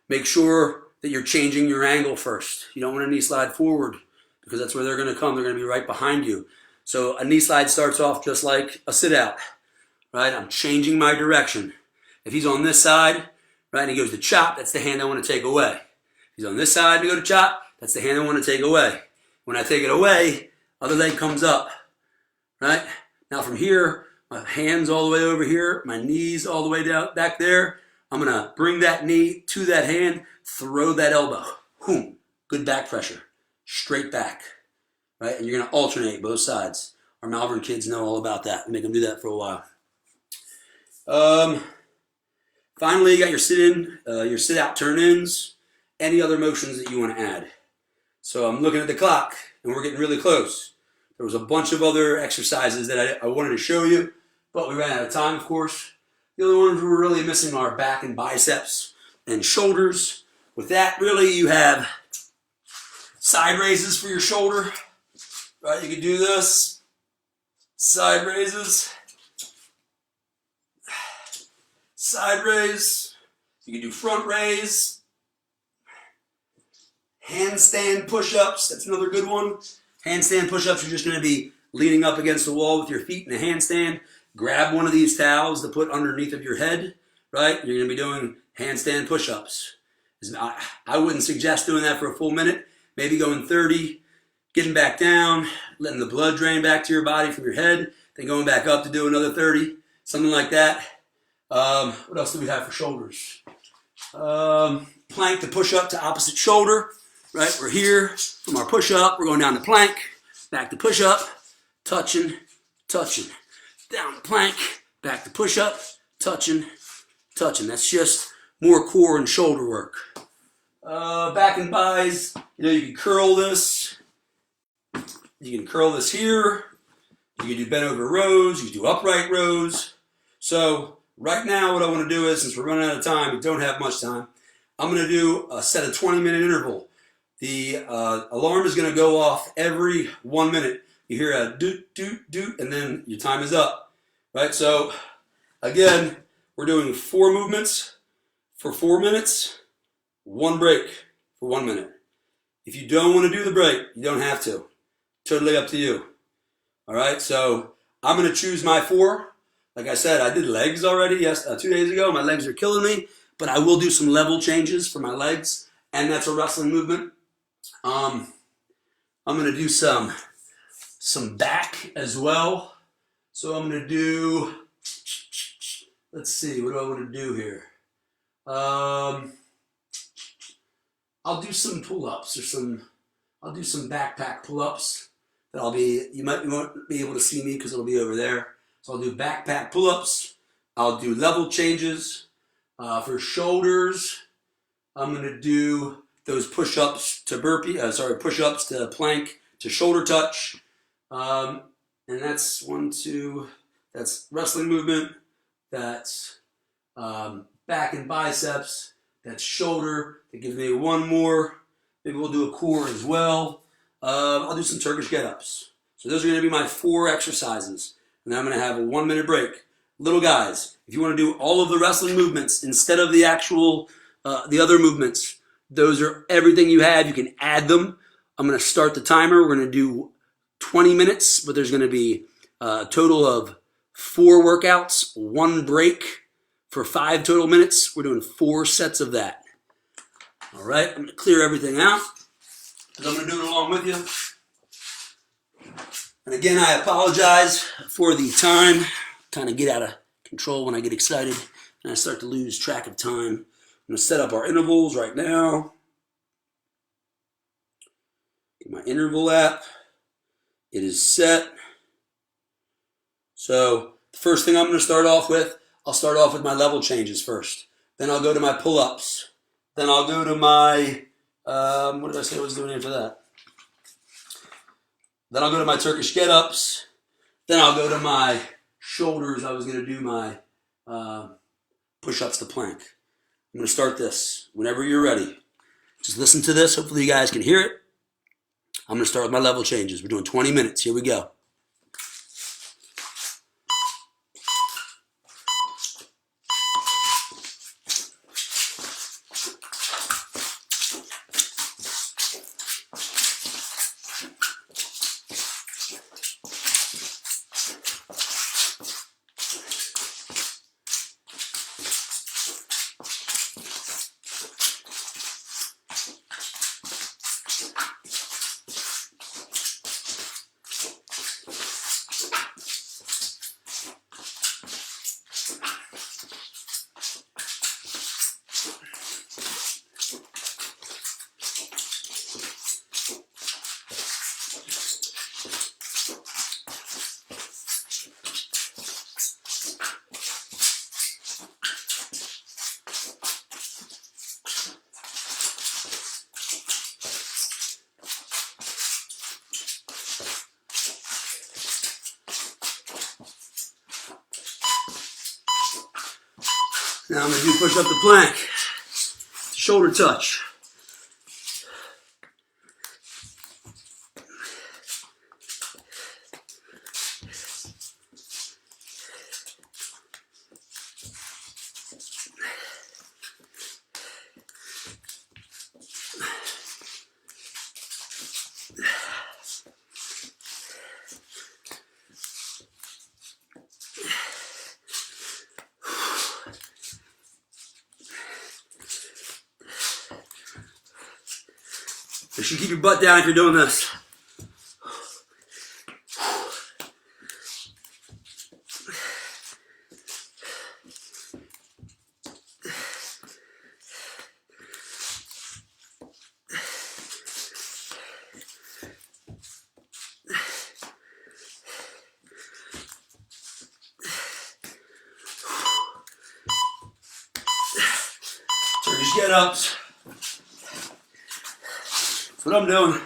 make sure that you're changing your angle first. You don't want to knee slide forward because that's where they're going to come. They're going to be right behind you. So a knee slide starts off just like a sit out. Right? I'm changing my direction. If he's on this side, right, and he goes to chop, that's the hand I want to take away. If he's on this side to go to chop, that's the hand I want to take away. When I take it away, other leg comes up. Right? Now from here, my hands all the way over here, my knees all the way down back there. I'm going to bring that knee to that hand, throw that elbow. Boom. Good back pressure. Straight back. Right? And you're going to alternate both sides. Our Malvern kids know all about that. We make them do that for a while. Finally, you got your sit-in, your sit-out turn-ins, any other motions that you want to add. So I'm looking at the clock, and we're getting really close. There was a bunch of other exercises that I wanted to show you, but we ran out of time, of course. The only ones we were really missing are back and biceps and shoulders. With that, really, you have side raises for your shoulder. Right? You can do this. Side raises. Side raise. You can do front raise. Handstand push-ups. That's another good one. Handstand push-ups, you're just going to be leaning up against the wall with your feet in a handstand. Grab one of these towels to put underneath of your head, right? You're going to be doing handstand push-ups. I wouldn't suggest doing that for a full minute. Maybe going 30, getting back down, letting the blood drain back to your body from your head, then going back up to do another 30, something like that. What else do we have for shoulders? Plank to push up to opposite shoulder. Right, we're here from our push-up. We're going down to plank, back to push-up, touching, touching. Down to plank, back to push-up, touching, touching. That's just more core and shoulder work. Back and buys, you can curl this. You can curl this here. You can do bent over rows. You can do upright rows. So right now what I want to do is, since we're running out of time, we don't have much time, I'm going to do a set of 20-minute interval. The alarm is going to go off every 1 minute. You hear a doot, doot, doot, and then your time is up. Right? So, again, we're doing 4 movements for 4 minutes, 1 break for 1 minute. If you don't want to do the break, you don't have to. Totally up to you. All right? So, I'm going to choose my 4. Like I said, I did legs already 2 days ago. My legs are killing me, but I will do some level changes for my legs, and that's a wrestling movement. I'm going to do some back as well. So I'm going to do, let's see, what do I want to do here? I'll do some pull-ups I'll do some backpack pull-ups. You won't be able to see me because it'll be over there. So I'll do backpack pull-ups. I'll do level changes. For shoulders, I'm going to do those push-ups to push-ups to plank to shoulder touch. And that's 1, 2, that's wrestling movement. That's back and biceps. That's shoulder. That gives me 1 more. Maybe we'll do a core as well. I'll do some Turkish get-ups. So those are going to be my 4 exercises. And then I'm going to have a 1 minute break. Little guys, if you want to do all of the wrestling movements instead of the actual, the other movements, those are everything you have. You can add them. I'm going to start the timer. We're going to do 20 minutes, but there's going to be a total of 4 workouts, 1 break for 5 total minutes. We're doing 4 sets of that. All right, I'm going to clear everything out because I'm going to do it along with you. And again, I apologize for the time. Kind of get out of control when I get excited and I start to lose track of time. I'm going to set up our intervals right now. Get my interval app. It is set. So the first thing I'm going to start off with, I'll start off with my level changes first. Then I'll go to my pull-ups. Then I'll go to my, what did I say I was doing after that? Then I'll go to my Turkish get-ups. Then I'll go to my shoulders. I was going to do my push-ups to plank. I'm going to start this whenever you're ready. Just listen to this. Hopefully you guys can hear it. I'm going to start with my level changes. We're doing 20 minutes. Here we go. Now I'm going to do push up to plank. Shoulder touch. You should keep your butt down if you're doing this. Turkish get-ups. That's what I'm doing.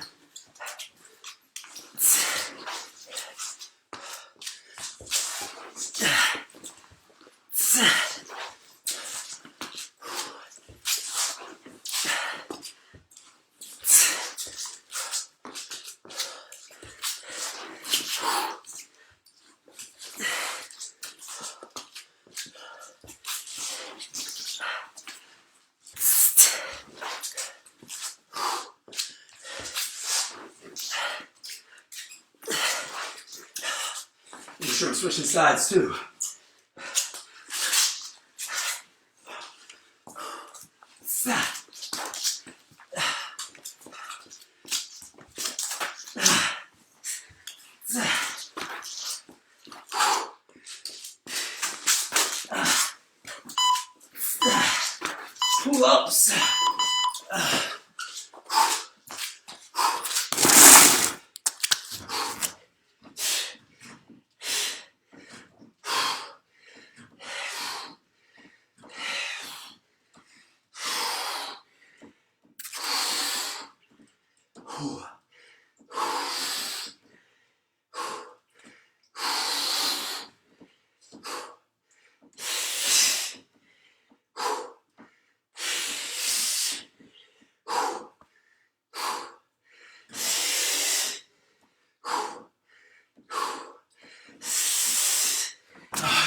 Make sure I'm switching sides too. Pull-ups.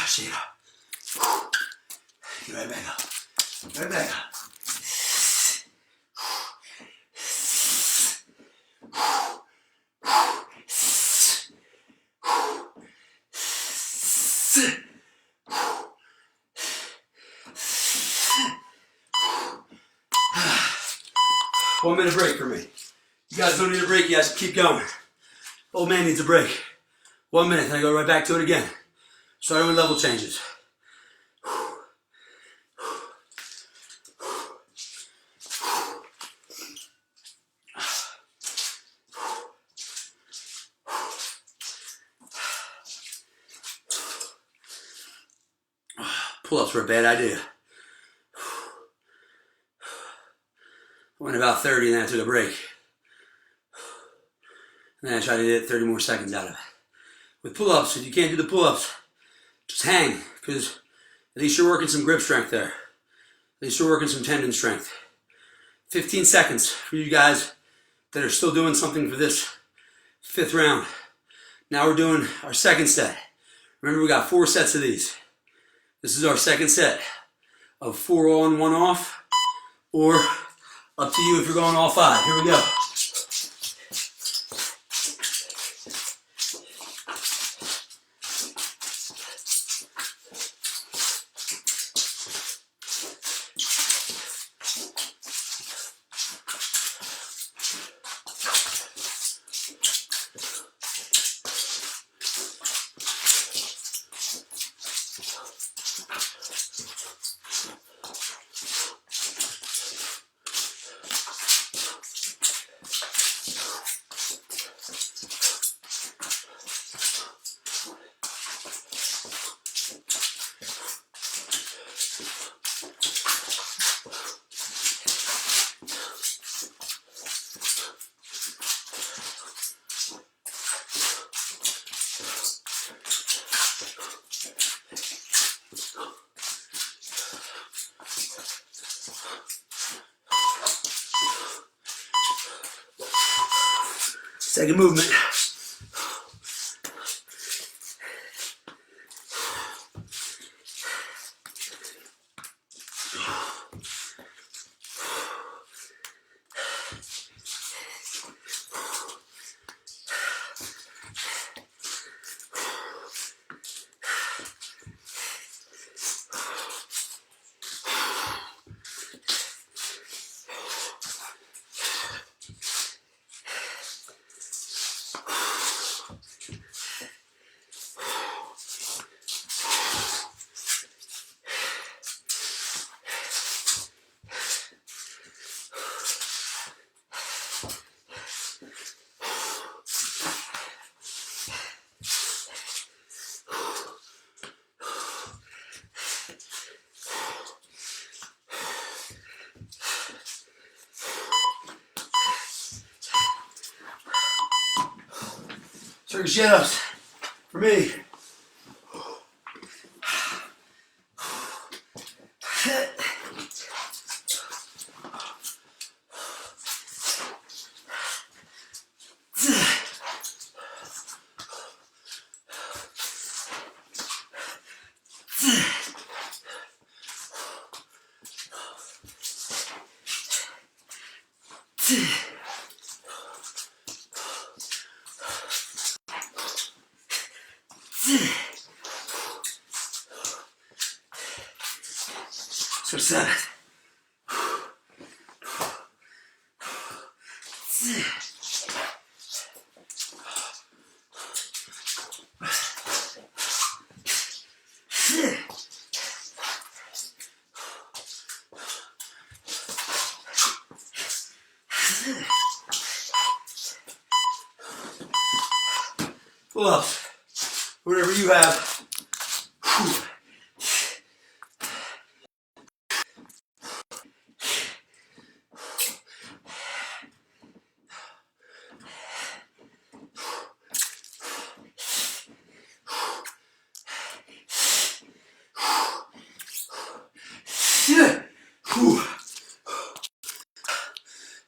Shake it up. Get right back up. Right back up. One minute break for me. You guys don't need a break, you guys keep going. Old man needs a break. 1 minute, then I go right back to it again. Starting with level changes. Pull-ups were a bad idea. Went about 30 and then I took a break. And then I try to get 30 more seconds out of it. With pull-ups, if you can't do the pull-ups, just hang, because at least you're working some grip strength there. At least you're working some tendon strength. 15 seconds for you guys that are still doing something for this 5th round. Now we're doing our 2nd set. Remember, we got 4 sets of these. This is our 2nd set of 4 on, 1 off, or up to you if you're going all 5. Here we go. Second movement. Circus sit-ups for me. So 7. Pull-ups, whatever you have.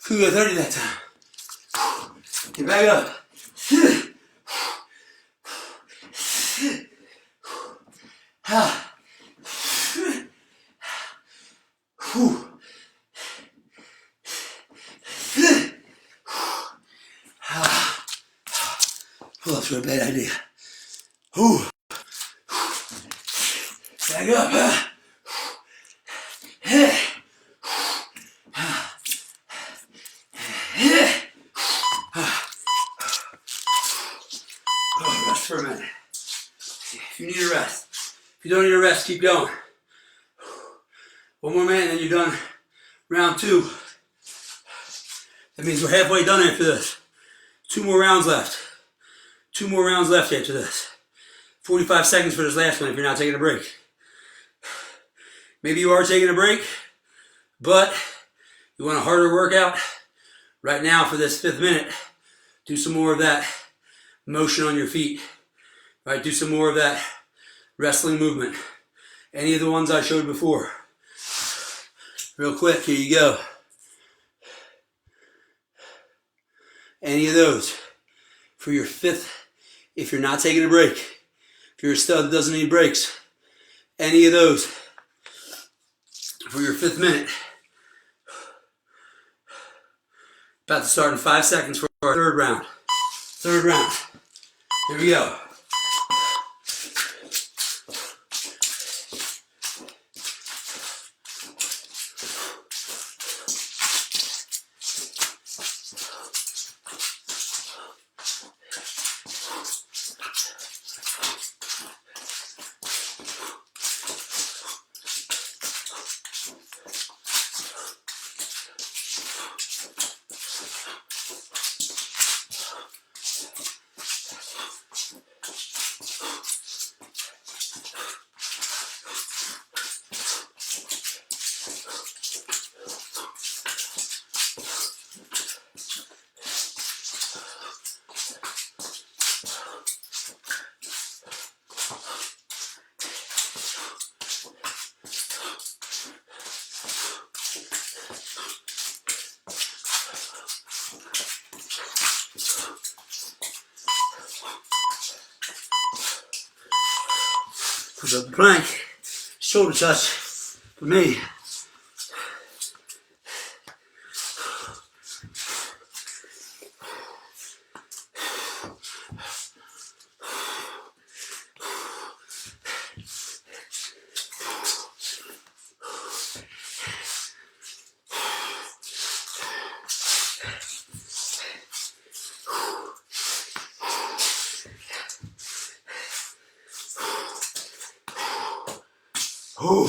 We got 30 that time. Get back up. Pull-ups are a bad idea. Back up. Rest for a minute. If you need a rest. If you don't need a rest, keep going. 1 more minute and then you're done round 2. That means we're halfway done after this. 2 more rounds left. 2 more rounds left after this. 45 seconds for this last one if you're not taking a break. Maybe you are taking a break, but you want a harder workout right now for this 5th minute. Do some more of that motion on your feet. All right, do some more of that wrestling movement. Any of the ones I showed before. Real quick, here you go. Any of those for your fifth, if you're not taking a break, if you're a stud that doesn't need breaks, any of those for your 5th minute. About to start in 5 seconds for our third round. Third round. Here we go. Push up the plank, shoulder touch for me. Ooh.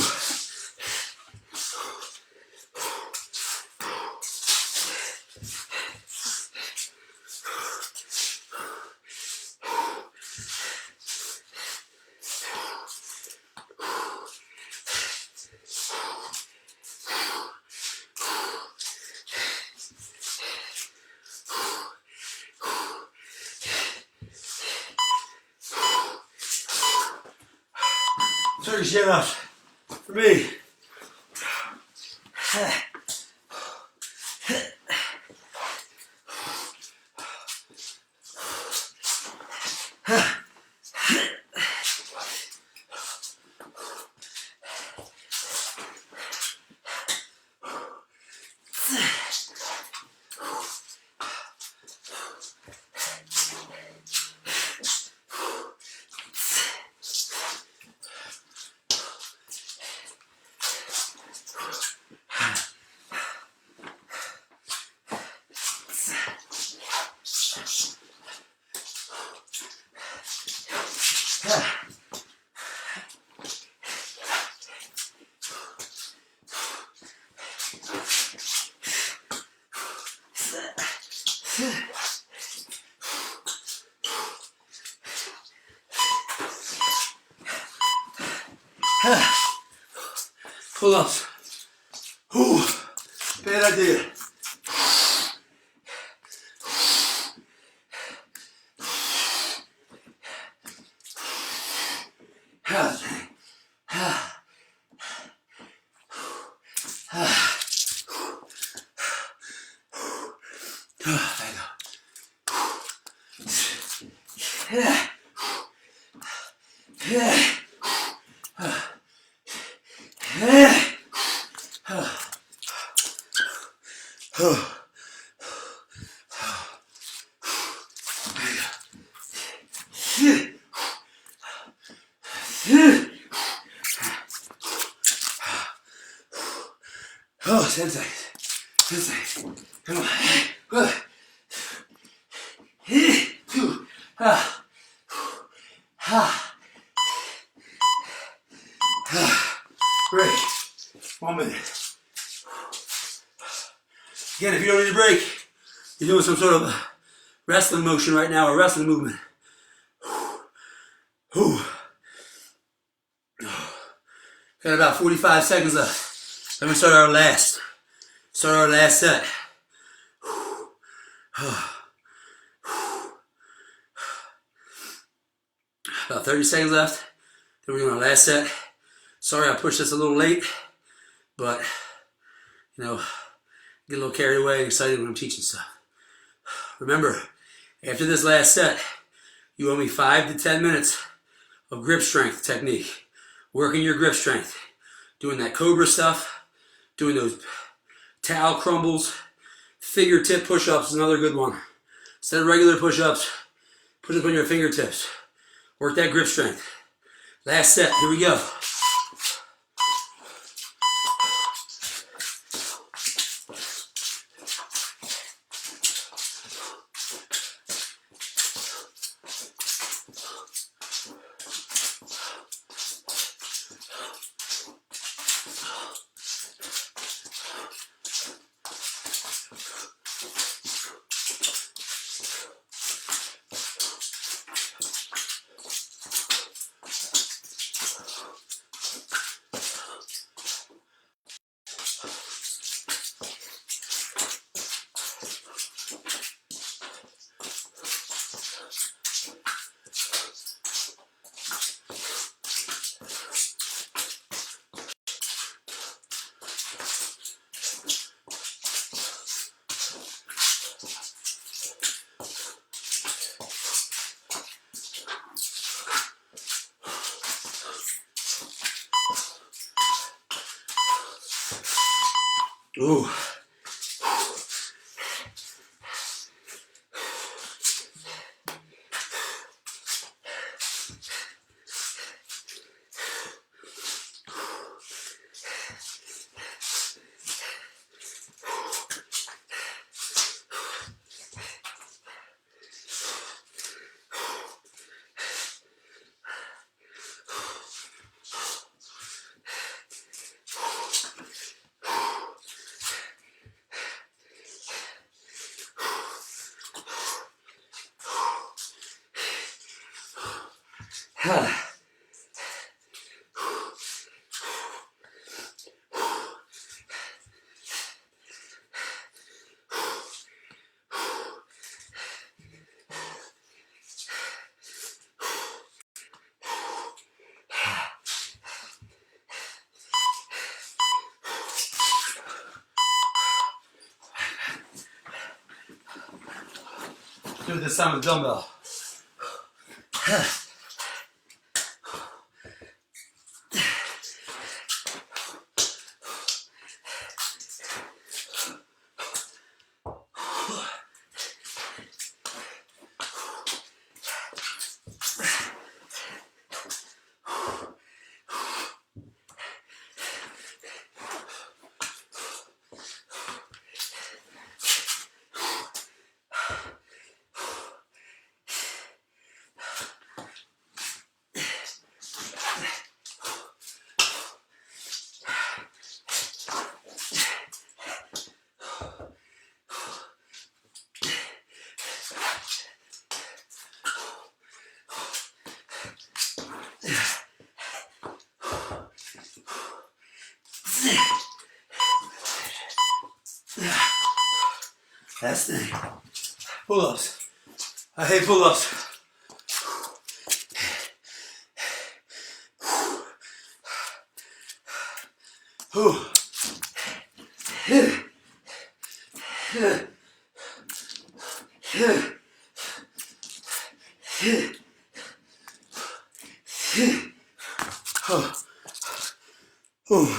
Turn your shit off. For me. Pull ups. Ooh, bad idea. Oh, sensei. Sensei. Come on. Break. 1 minute. Again, if you don't need a break, you're doing some sort of wrestling motion right now, or wrestling movement. Got about 45 seconds left. Then we start our last set. About 30 seconds left. Then we're doing our last set. Sorry I pushed this a little late, but you know, get a little carried away and excited when I'm teaching stuff. Remember, after this last set, you owe me 5 to 10 minutes of grip strength technique. Working your grip strength. Doing that cobra stuff, doing those towel crumbles, fingertip push-ups is another good one. Instead of regular push-ups, push up on your fingertips. Work that grip strength. Last set, here we go. Ooh. Do it this time with a dumbbell. That's the thing. Pull-ups. I hate pull-ups.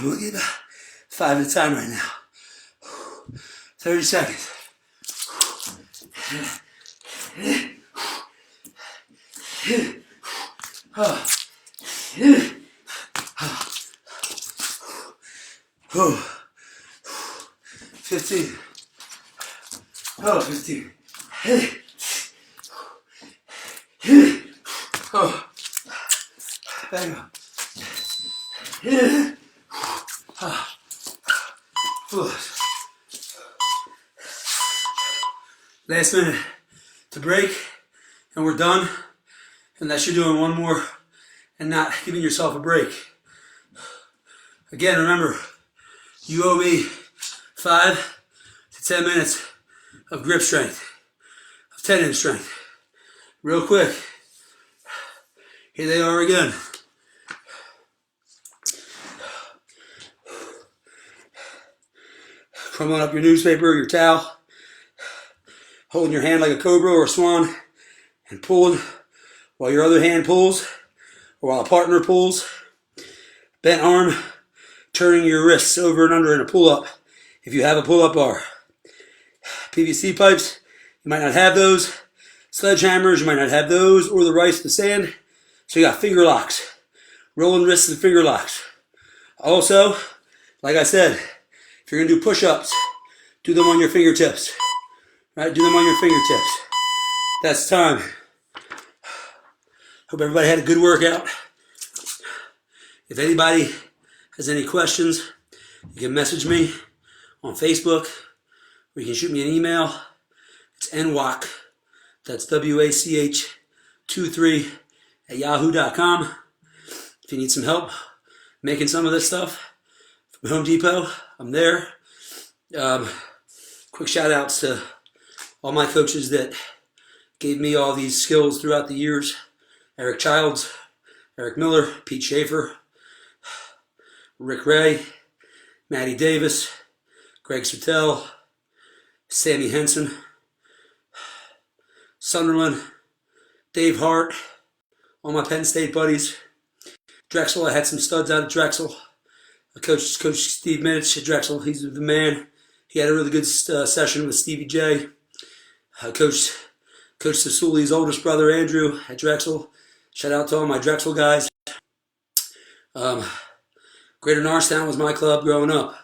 We'll get about 5 at a time right now. 30 seconds. Oh, 15. Oh, 15. Oh, bang up. Last minute to break, and we're done. Unless you're doing one more and not giving yourself a break. Again, remember, you owe me 5 to 10 minutes of grip strength, of tendon strength. Real quick, Here they are again. Crumbling up your newspaper or your towel, holding your hand like a cobra or a swan, and pulling while your other hand pulls, or while a partner pulls. Bent arm, turning your wrists over and under in a pull-up if you have a pull-up bar. PVC pipes, you might not have those. Sledgehammers, you might not have those, or the rice to sand. So you got finger locks, rolling wrists and finger locks. Also, like I said, if you're gonna do push-ups, do them on your fingertips. Right, do them on your fingertips. That's time. Hope everybody had a good workout. If anybody has any questions, you can message me on Facebook, or you can shoot me an email. It's nwach, that's WACH23 at yahoo.com. If you need some help making some of this stuff from Home Depot, I'm there. Quick shout outs to all my coaches that gave me all these skills throughout the years. Eric Childs, Eric Miller, Pete Schaefer, Rick Ray, Matty Davis, Greg Sertel, Sammy Henson, Sunderland, Dave Hart, all my Penn State buddies. Drexel, I had some studs out of Drexel. Coach Steve Minich at Drexel, he's the man. He had a really good session with Stevie J. Coach Sasuli's oldest brother, Andrew, at Drexel. Shout out to all my Drexel guys. Greater Norristown was my club growing up.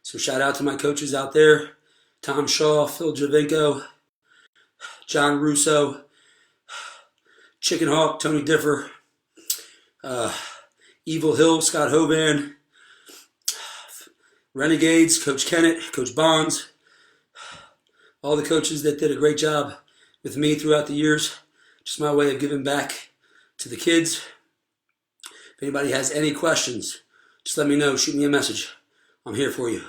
So shout out to my coaches out there. Tom Shaw, Phil Javinko, John Russo, Chicken Hawk, Tony Differ, Evil Hill, Scott Hovan, Renegades, Coach Kennett, Coach Bonds, all the coaches that did a great job with me throughout the years. Just my way of giving back to the kids. If anybody has any questions, just let me know. Shoot me a message. I'm here for you.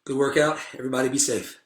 Good workout. Everybody be safe.